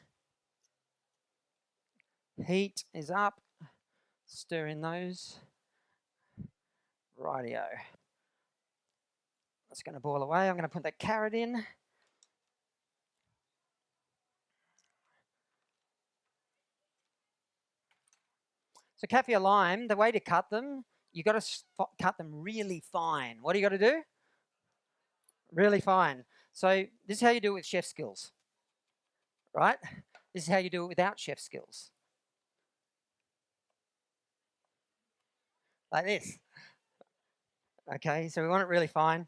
Heat is up. Stir in those. Rightio. That's going to boil away. I'm going to put that carrot in. So kaffir lime, the way to cut them, you got to cut them really fine. What do you got to do? Really fine. So this is how you do it with chef skills, right? This is how you do it without chef skills. Like this. Okay, so we want it really fine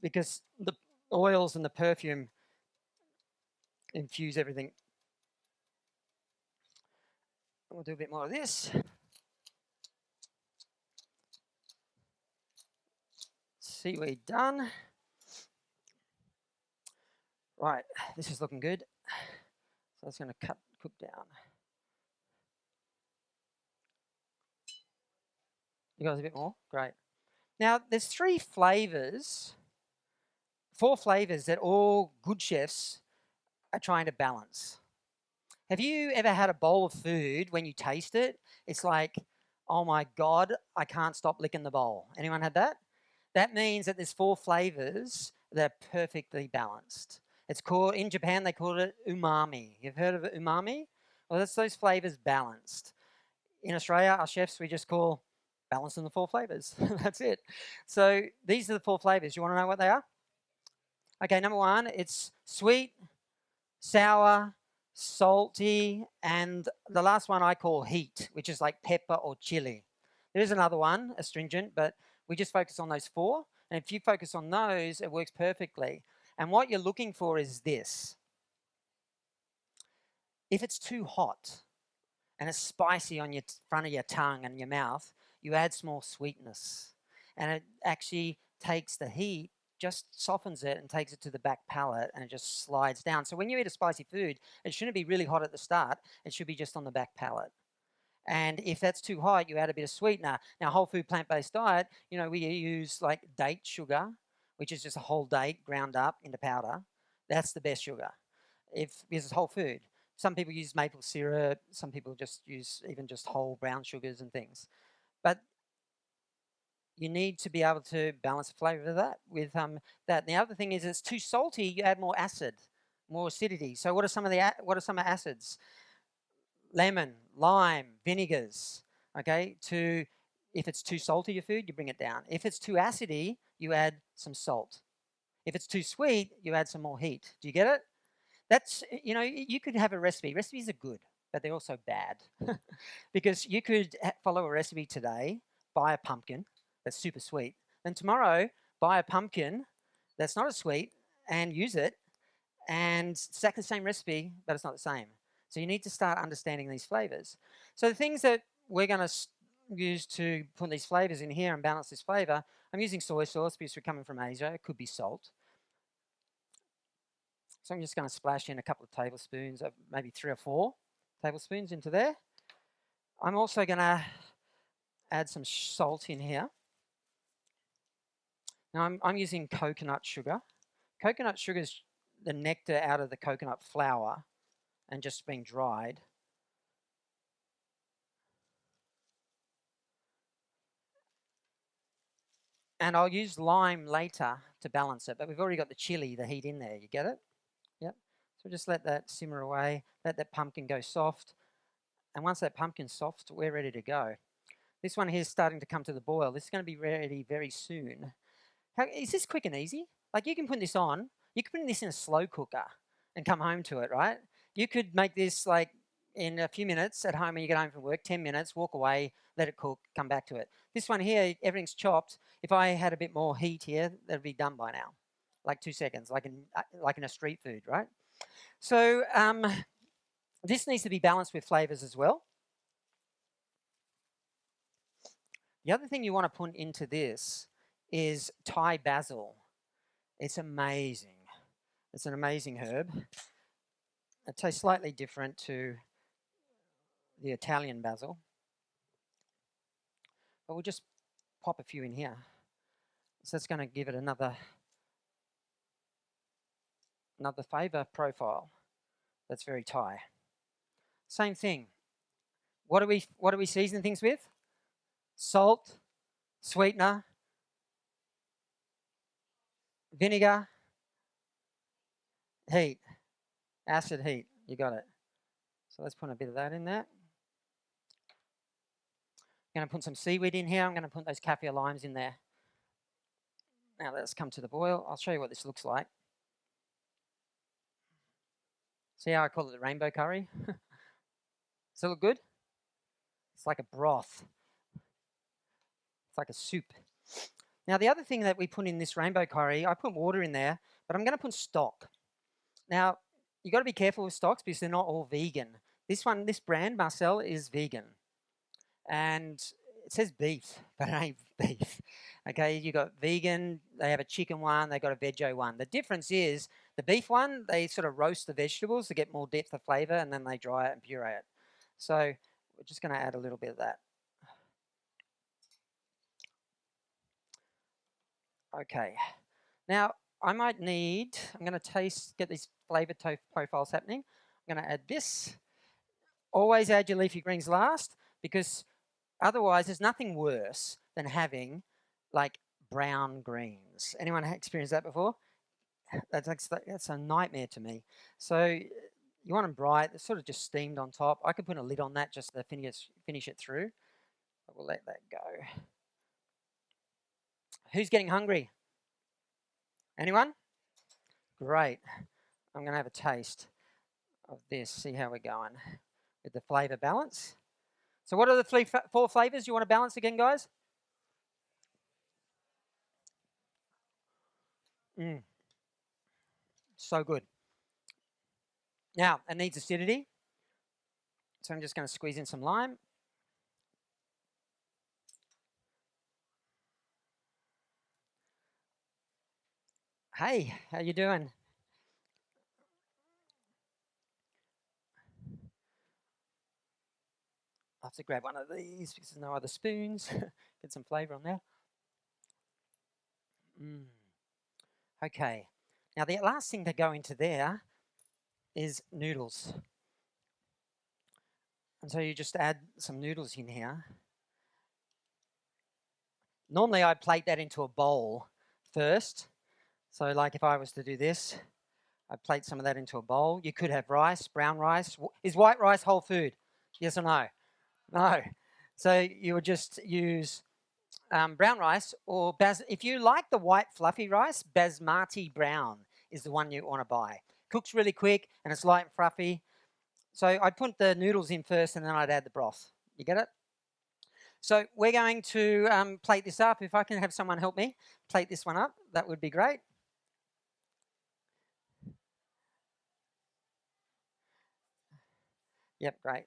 because the oils and the perfume infuse everything. We'll do a bit more of this. Seaweed done. Right, this is looking good. So it's going to cook down. You guys a bit more? Great. Now, there's 4 flavours that all good chefs are trying to balance. Have you ever had a bowl of food when you taste it, it's like, oh my God, I can't stop licking the bowl? Anyone had that? That means that there's 4 flavours that are perfectly balanced. It's called, in Japan, they call it umami. You've heard of umami? Well, that's those flavours balanced. In Australia, our chefs, we just call balancing the 4 flavours. That's it. So these are the 4 flavours. You want to know what they are? Okay, number 1, it's sweet, sour, salty, and the last one I call heat, which is like pepper or chili. There is another one, astringent, but we just focus on those 4. And if you focus on those, it works perfectly. And what you're looking for is this. If it's too hot and it's spicy on your front of your tongue and your mouth, you add some more sweetness. And it actually takes the heat, just softens it and takes it to the back palate, and it just slides down. So when you eat a spicy food, it shouldn't be really hot at the start. It should be just on the back palate. And if that's too hot, you add a bit of sweetener. Now, whole food plant-based diet, we use like date sugar, which is just a whole date ground up into powder. That's the best sugar. Because it's whole food. Some people use maple syrup. Some people just use even just whole brown sugars and things. But you need to be able to balance the flavour of that with that. The other thing is, it's too salty. You add more acid, more acidity. So what are some of acids? Lemon, lime, vinegars. Okay. If it's too salty your food, you bring it down. If it's too acidy, you add some salt. If it's too sweet, you add some more heat. Do you get it? That's, you could have a recipe. Recipes are good, but they're also bad. Because you could follow a recipe today, buy a pumpkin that's super sweet. Then tomorrow, buy a pumpkin that's not as sweet and use it, and it's exactly the same recipe, but it's not the same. So you need to start understanding these flavors. So the things that we're going to use to put these flavors in here and balance this flavor, I'm using soy sauce because we're coming from Asia. It could be salt. So I'm just going to splash in a couple of tablespoons, maybe 3 or 4 tablespoons into there. I'm also going to add some salt in here. Now I'm using coconut sugar. Coconut sugar is the nectar out of the coconut flour and just being dried. And I'll use lime later to balance it, but we've already got the chili, the heat in there. You get it? Yep. So just let that simmer away, let that pumpkin go soft. And once that pumpkin's soft, we're ready to go. This one here is starting to come to the boil. This is going to be ready very soon. Is this quick and easy? Like, you can put this on, you can put this in a slow cooker and come home to it, right? You could make this like in a few minutes at home when you get home from work, 10 minutes, walk away, let it cook, come back to it. This one here, everything's chopped. If I had a bit more heat here, that'd be done by now. Like 2 seconds, like in a street food, right? So This needs to be balanced with flavours as well. The other thing you want to put into this is Thai basil. It's amazing. It's an amazing herb. It tastes slightly different to the Italian basil. But we'll just pop a few in here. So that's going to give it another flavour profile that's very Thai. Same thing. What do we season things with? Salt, sweetener, vinegar, heat, acid, heat. You got it. So let's put a bit of that in there. I'm going to put some seaweed in here. I'm going to put those kaffir limes in there. Now let's come to the boil. I'll show you what this looks like. See how I call it the rainbow curry? Does it look good? It's like a broth. It's like a soup. Now the other thing that we put in this rainbow curry, I put water in there, but I'm going to put stock. Now, you've got to be careful with stocks because they're not all vegan. This brand, Marcel, is vegan. And it says beef, but it ain't beef. Okay, you got vegan, they have a chicken one, they got a veggie one. The difference is the beef one, they sort of roast the vegetables to get more depth of flavour and then they dry it and puree it. So we're just going to add a little bit of that. Okay, now I might need, I'm going to get these flavour profiles happening. I'm going to add this. Always add your leafy greens last because otherwise there's nothing worse than having like brown greens. Anyone experienced that before? That's a nightmare to me. So you want them bright, they're sort of just steamed on top. I could put a lid on that just to finish it through. But we'll let that go. Who's getting hungry? Anyone? Great. I'm going to have a taste of this, see how we're going with the flavour balance. So what are the 4 flavours you want to balance again, guys? So good. Now, it needs acidity. So I'm just going to squeeze in some lime. Hey, how you doing? I'll have to grab one of these because there's no other spoons. Get some flavour on there. Okay. Now, the last thing to go into there is noodles. And so you just add some noodles in here. Normally, I plate that into a bowl first. So like if I was to do this, I'd plate some of that into a bowl. You could have rice, brown rice. Is white rice whole food? Yes or no? No. So you would just use brown rice or if you like the white fluffy rice, basmati brown is the one you want to buy. Cooks really quick and it's light and fluffy. So I'd put the noodles in first and then I'd add the broth. You get it? So we're going to plate this up. If I can have someone help me plate this one up, that would be great. Yep, great.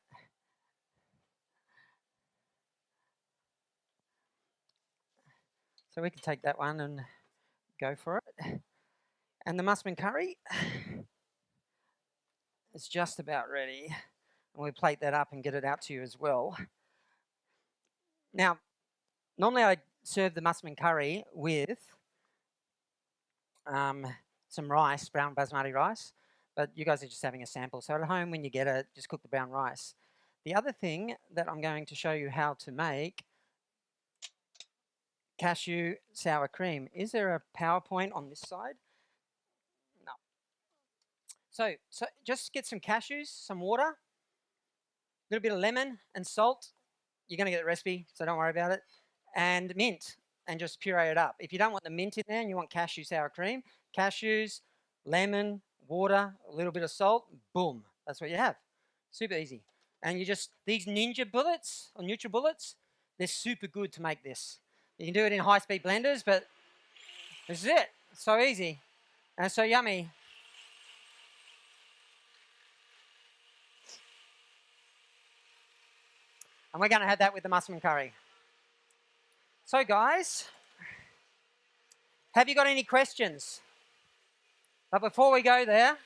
So we can take that one and go for it. And the musman curry is just about ready. And we'll plate that up and get it out to you as well. Now, normally I serve the musman curry with some rice, brown basmati rice, but you guys are just having a sample. So at home when you get it, just cook the brown rice. The other thing that I'm going to show you how to make cashew sour cream. Is there a PowerPoint on this side? No. So just get some cashews, some water, a little bit of lemon and salt. You're going to get the recipe, so don't worry about it. And mint, and just puree it up. If you don't want the mint in there and you want cashew sour cream, cashews, lemon, water, a little bit of salt, boom, that's what you have. Super easy. And these Ninja bullets or NutriBullets, they're super good to make this. You can do it in high-speed blenders, but this is it. It's so easy and so yummy. And we're going to have that with the mushroom curry. So, guys, have you got any questions? But before we go there,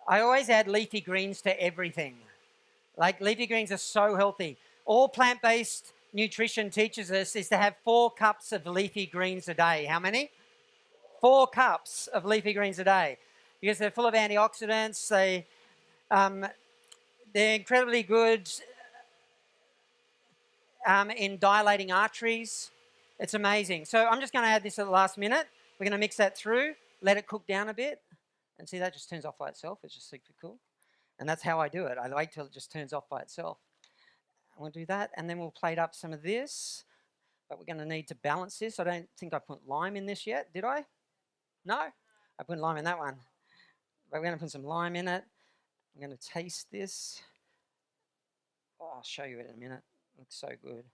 I always add leafy greens to everything. Like, leafy greens are so healthy. All plant-based nutrition teaches us is to have 4 cups of leafy greens a day. How many? 4 cups of leafy greens a day. Because they're full of antioxidants. They're incredibly good in dilating arteries. It's amazing. So I'm just going to add this at the last minute. We're going to mix that through, let it cook down a bit. And see, that just turns off by itself. It's just super cool. And that's how I do it. I wait till it just turns off by itself. We'll do that, and then we'll plate up some of this. But we're going to need to balance this. I don't think I put lime in this yet, did I? No? I put lime in that one. But we're going to put some lime in it. I'm going to taste this. Oh, I'll show you it in a minute. It looks so good.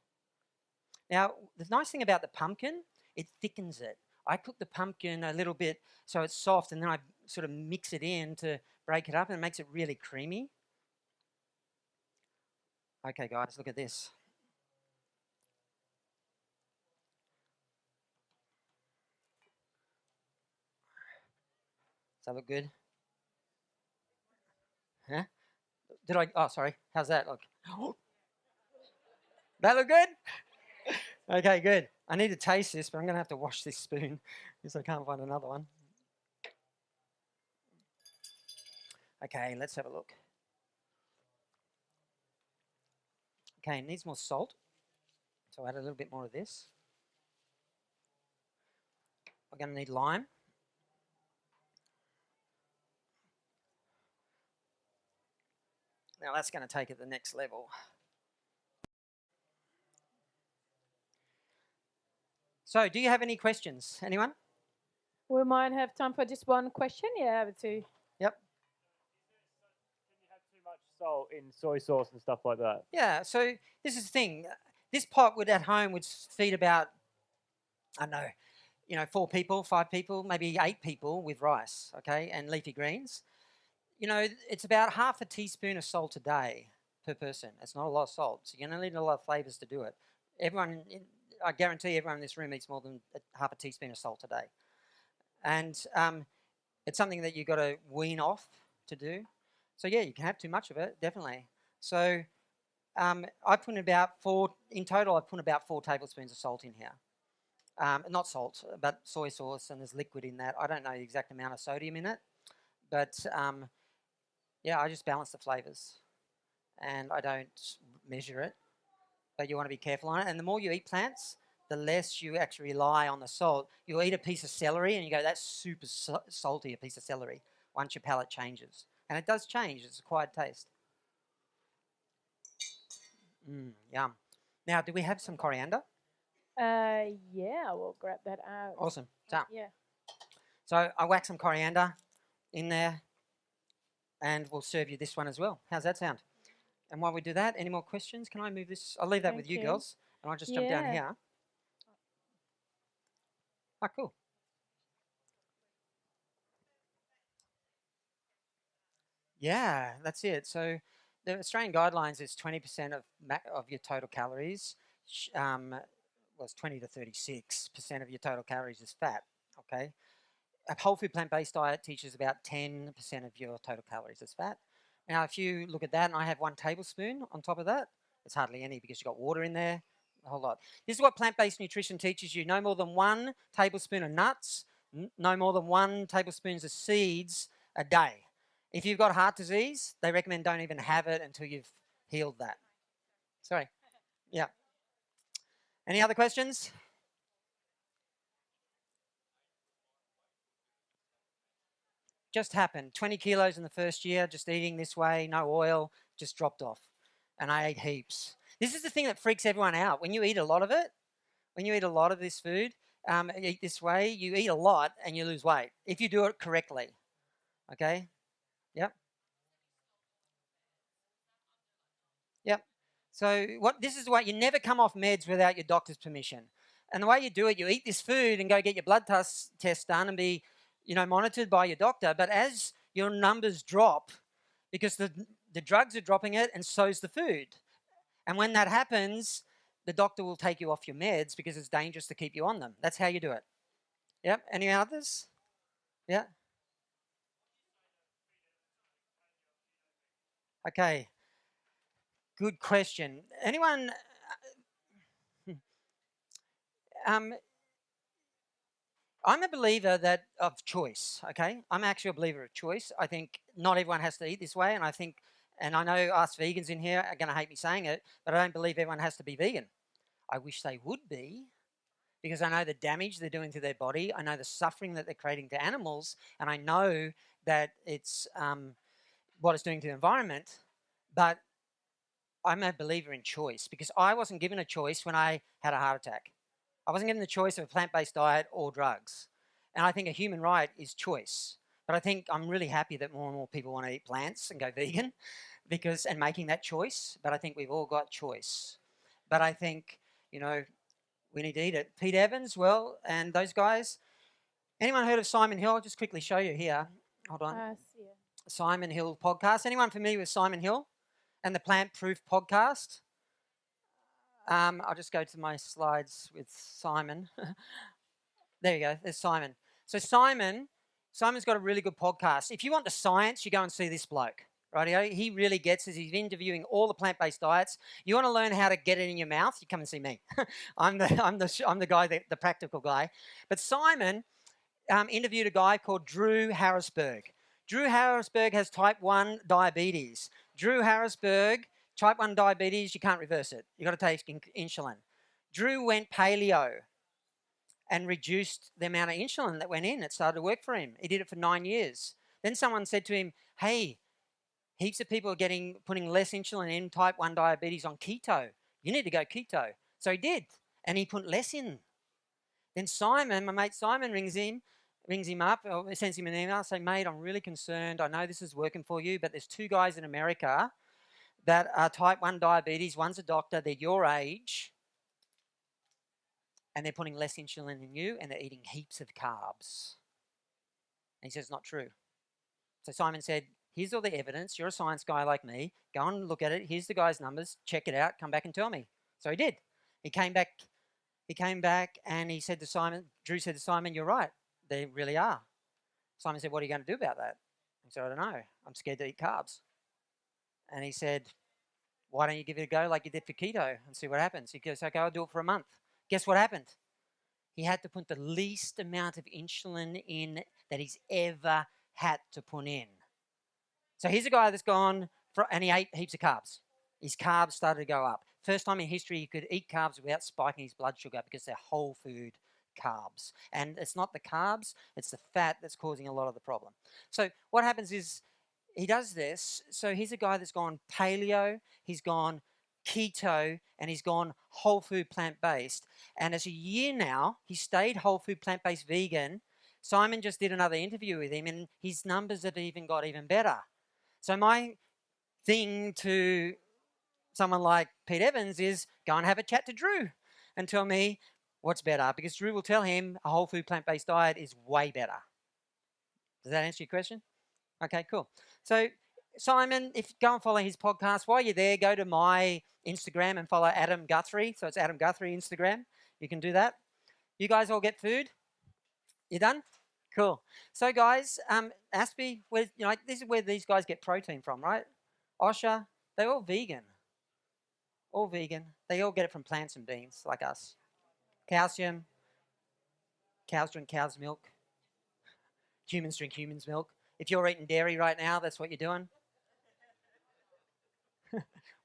Now, the nice thing about the pumpkin, it thickens it. I cook the pumpkin a little bit so it's soft, and then I sort of mix it in to break it up, and it makes it really creamy. Okay, guys, look at this. Does that look good? Huh? Did I? Oh, sorry. How's that look? That look good? Okay, good. I need to taste this, but I'm going to have to wash this spoon because I can't find another one. Okay, let's have a look. Okay, it needs more salt. So I'll add a little bit more of this. We're going to need lime. Now that's going to take it to the next level. So, do you have any questions? Anyone? We might have time for just one question. Yeah, but two. Yep. Can you have too much salt in soy sauce and stuff like that? Yeah, so this is the thing. This pot at home would feed about, I don't know, 4 people, 5 people, maybe 8 people with rice, okay, and leafy greens. It's about half a teaspoon of salt a day per person. It's not a lot of salt, so you're going to need a lot of flavours to do it. I guarantee everyone in this room eats more than half a teaspoon of salt a day. And it's something that you've got to wean off to do. So, yeah, you can have too much of it, definitely. So I put in total, I put about 4 tablespoons of salt in here. Not salt, but soy sauce, and there's liquid in that. I don't know the exact amount of sodium in it, but yeah, I just balance the flavours, and I don't measure it, but you want to be careful on it. And the more you eat plants, the less you actually rely on the salt. You'll eat a piece of celery and you go, that's super salty, a piece of celery, once your palate changes. And it does change. It's an acquired taste. Yum. Now, do we have some coriander? Yeah, we'll grab that out. Awesome. So, Yeah. So I whack some coriander in there, and we'll serve you this one as well. How's that sound? And while we do that, any more questions? Can I move this? I'll leave that with you girls, and I'll just jump down here. Ah, cool. Yeah, that's it. So the Australian guidelines is 20% of your total calories. Was 20 to 36% of your total calories is fat. Okay. A whole food plant-based diet teaches about 10% of your total calories is fat. Now, if you look at that, and I have 1 tablespoon on top of that, it's hardly any because you've got water in there, a whole lot. This is what plant-based nutrition teaches you. No more than 1 tablespoon of nuts, no more than 1 tablespoon of seeds a day. If you've got heart disease, they recommend don't even have it until you've healed that. Sorry. Yeah. Any other questions? Just happened. 20 kilos in the first year, just eating this way, no oil, just dropped off. And I ate heaps. This is the thing that freaks everyone out. When you eat a lot of it, when you eat a lot of this food, you eat this way, you eat a lot and you lose weight if you do it correctly. Okay? Yep. Yep. So this is why you never come off meds without your doctor's permission. And the way you do it, you eat this food and go get your blood test done and be, monitored by your doctor. But as your numbers drop, because the drugs are dropping it and so's the food. And when that happens, the doctor will take you off your meds because it's dangerous to keep you on them. That's how you do it. Yep. Any others? Yeah. Okay. Good question. Anyone? I'm a believer of choice. Okay, I'm actually a believer of choice. I think not everyone has to eat this way, and I know us vegans in here are going to hate me saying it, but I don't believe everyone has to be vegan. I wish they would be, because I know the damage they're doing to their body. I know the suffering that they're creating to animals, and I know that it's what it's doing to the environment. But I'm a believer in choice, because I wasn't given a choice when I had a heart attack. I wasn't given the choice of a plant-based diet or drugs. And I think a human right is choice. But I think I'm really happy that more and more people want to eat plants and go vegan and making that choice. But I think we've all got choice. But I think, we need to eat it. Pete Evans, well, and those guys. Anyone heard of Simon Hill? I'll just quickly show you here. Hold on. Yeah. Simon Hill podcast. Anyone familiar with Simon Hill and the Plant Proof podcast? I'll just go to my slides with Simon. There you go. There's Simon. So Simon's got a really good podcast. If you want the science, you go and see this bloke. Rightio? He really gets it. He's interviewing all the plant-based diets. You want to learn how to get it in your mouth? You come and see me. I'm the guy, the practical guy. But Simon interviewed a guy called Drew Harrisberg. Drew Harrisberg has type 1 diabetes. Drew Harrisberg, type 1 diabetes, you can't reverse it. You've got to take insulin. Drew went paleo and reduced the amount of insulin that went in. It started to work for him. He did it for 9 years. Then someone said to him, hey, heaps of people are putting less insulin in type 1 diabetes on keto. You need to go keto. So he did, and he put less in. Then Simon, my mate Simon, rings him up, or sends him an email, say, mate, I'm really concerned. I know this is working for you, but there's 2 guys in America that are type 1 diabetes. One's a doctor, they're your age, and they're putting less insulin in you, and they're eating heaps of carbs. And he says, it's not true. So Simon said, here's all the evidence. You're a science guy like me. Go and look at it. Here's the guy's numbers. Check it out. Come back and tell me. So he did. He came back and he said to Simon, Drew said to Simon, you're right. They really are. Simon said, what are you going to do about that? He said, I don't know. I'm scared to eat carbs. And he said, why don't you give it a go like you did for keto and see what happens? He goes, okay, I'll do it for a month. Guess what happened? He had to put the least amount of insulin in that he's ever had to put in. So here's a guy that's gone, and he ate heaps of carbs. His carbs started to go up. First time in history he could eat carbs without spiking his blood sugar because they're whole food carbs. And it's not the carbs, it's the fat that's causing a lot of the problem. So what happens is he does this. So here's a guy that's gone paleo, he's gone keto, and he's gone whole food plant-based. And as a year now, he stayed whole food plant-based vegan. Simon just did another interview with him, and his numbers have got even better. So my thing to someone like Pete Evans is go and have a chat to Drew and tell me what's better, because Drew will tell him a whole food plant-based diet is way better. Does that answer your question? Okay, cool. So Simon, if you go and follow his podcast, while you're there, go to my Instagram and follow Adam Guthrie. So it's Adam Guthrie Instagram. You can do that. You guys all get food? You done? Cool. So guys, Aspie, this is where these guys get protein from, right? Osha, they're all vegan. All vegan. They all get it from plants and beans, like us. Calcium. Cows drink cow's milk. Humans drink humans' milk. If you're eating dairy right now, that's what you're doing.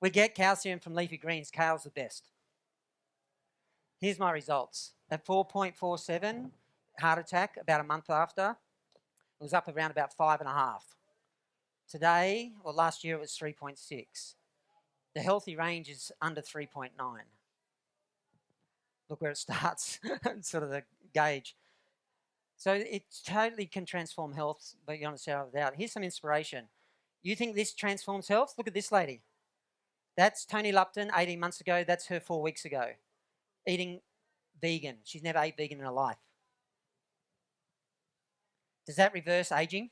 We get calcium from leafy greens. Kale's the best. Here's my results. At 4.47, heart attack about a month after, it was up around about 5.5. Today, or last year, it was 3.6. The healthy range is under 3.9. Look where it starts, sort of the gauge. So it totally can transform health, but you understand without. Here's some inspiration. You think this transforms health? Look at this lady. That's Tony Lupton 18 months ago. That's her 4 weeks ago. Eating vegan. She's never ate vegan in her life. Does that reverse aging?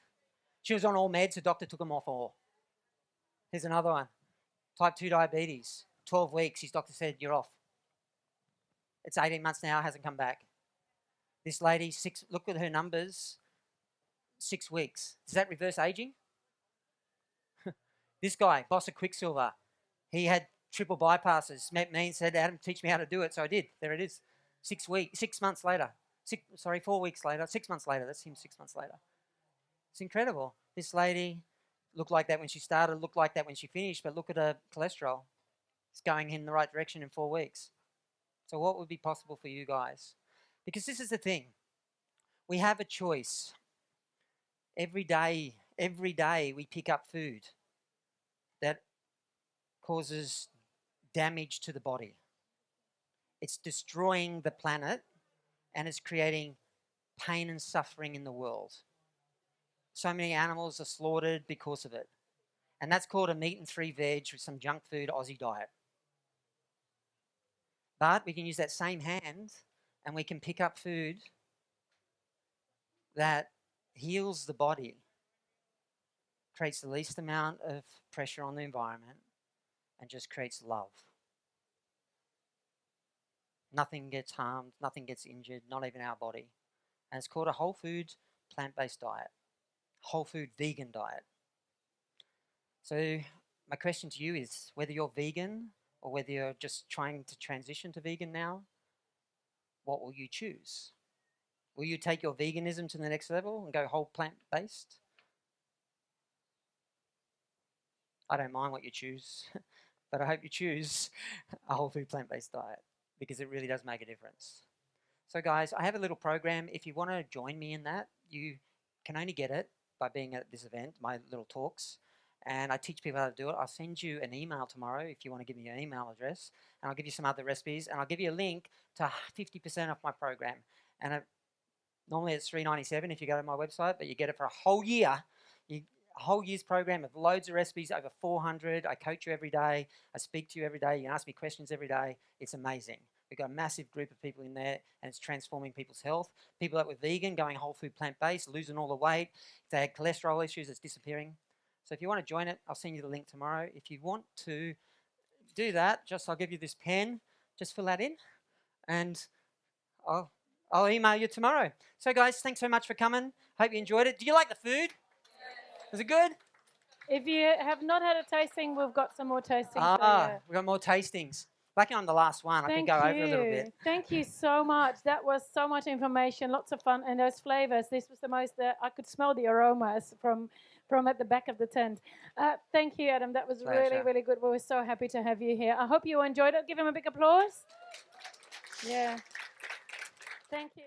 She was on all meds. The doctor took them off all. Here's another one. Type 2 diabetes. 12 weeks. His doctor said, you're off. It's 18 months now. Hasn't come back. This lady, look at her numbers. 6 weeks. Does that reverse aging? This guy, boss of Quicksilver, he had triple bypasses. Met me and said, Adam, teach me how to do it. So I did. There it is. 6 months later. 4 weeks later. 6 months later. That's him 6 months later. It's incredible. This lady looked like that when she started, looked like that when she finished, but look at her cholesterol. It's going in the right direction in 4 weeks. So what would be possible for you guys? Because this is the thing. We have a choice. Every day we pick up food that causes damage to the body. It's destroying the planet and it's creating pain and suffering in the world. So many animals are slaughtered because of it. And that's called a meat and 3 veg with some junk food Aussie diet. But we can use that same hand and we can pick up food that heals the body, creates the least amount of pressure on the environment, and just creates love. Nothing gets harmed, nothing gets injured, not even our body. And it's called a whole food plant-based diet, whole food vegan diet. So my question to you is, whether you're vegan or whether you're just trying to transition to vegan now, what will you choose? Will you take your veganism to the next level and go whole plant-based? I don't mind what you choose, but I hope you choose a whole food plant-based diet because it really does make a difference. So guys, I have a little program. If you want to join me in that, you can only get it by being at this event, my little talks. And I teach people how to do it. I'll send you an email tomorrow if you want to give me your email address. And I'll give you some other recipes. And I'll give you a link to 50% off my program. And normally it's $3.97 if you go to my website, but you get it for a whole year. A whole year's program of loads of recipes, over 400. I coach you every day. I speak to you every day. You can ask me questions every day. It's amazing. We've got a massive group of people in there, and it's transforming people's health. People that were vegan, going whole food plant-based, losing all the weight. If they had cholesterol issues, it's disappearing. So if you want to join it, I'll send you the link tomorrow. If you want to do that, I'll give you this pen. Just fill that in, and I'll email you tomorrow. So guys, thanks so much for coming. Hope you enjoyed it. Do you like the food? Was it good? If you have not had a tasting, we've got some more tastings for you. We've got more tastings. Lucky I'm the last one. I could go over a little bit. Thank you so much. That was so much information, lots of fun, and those flavors. This was the most, I could smell the aromas from at the back of the tent. Thank you, Adam. That was really, really good. We were so happy to have you here. I hope you enjoyed it. Give him a big applause. Yeah. Thank you.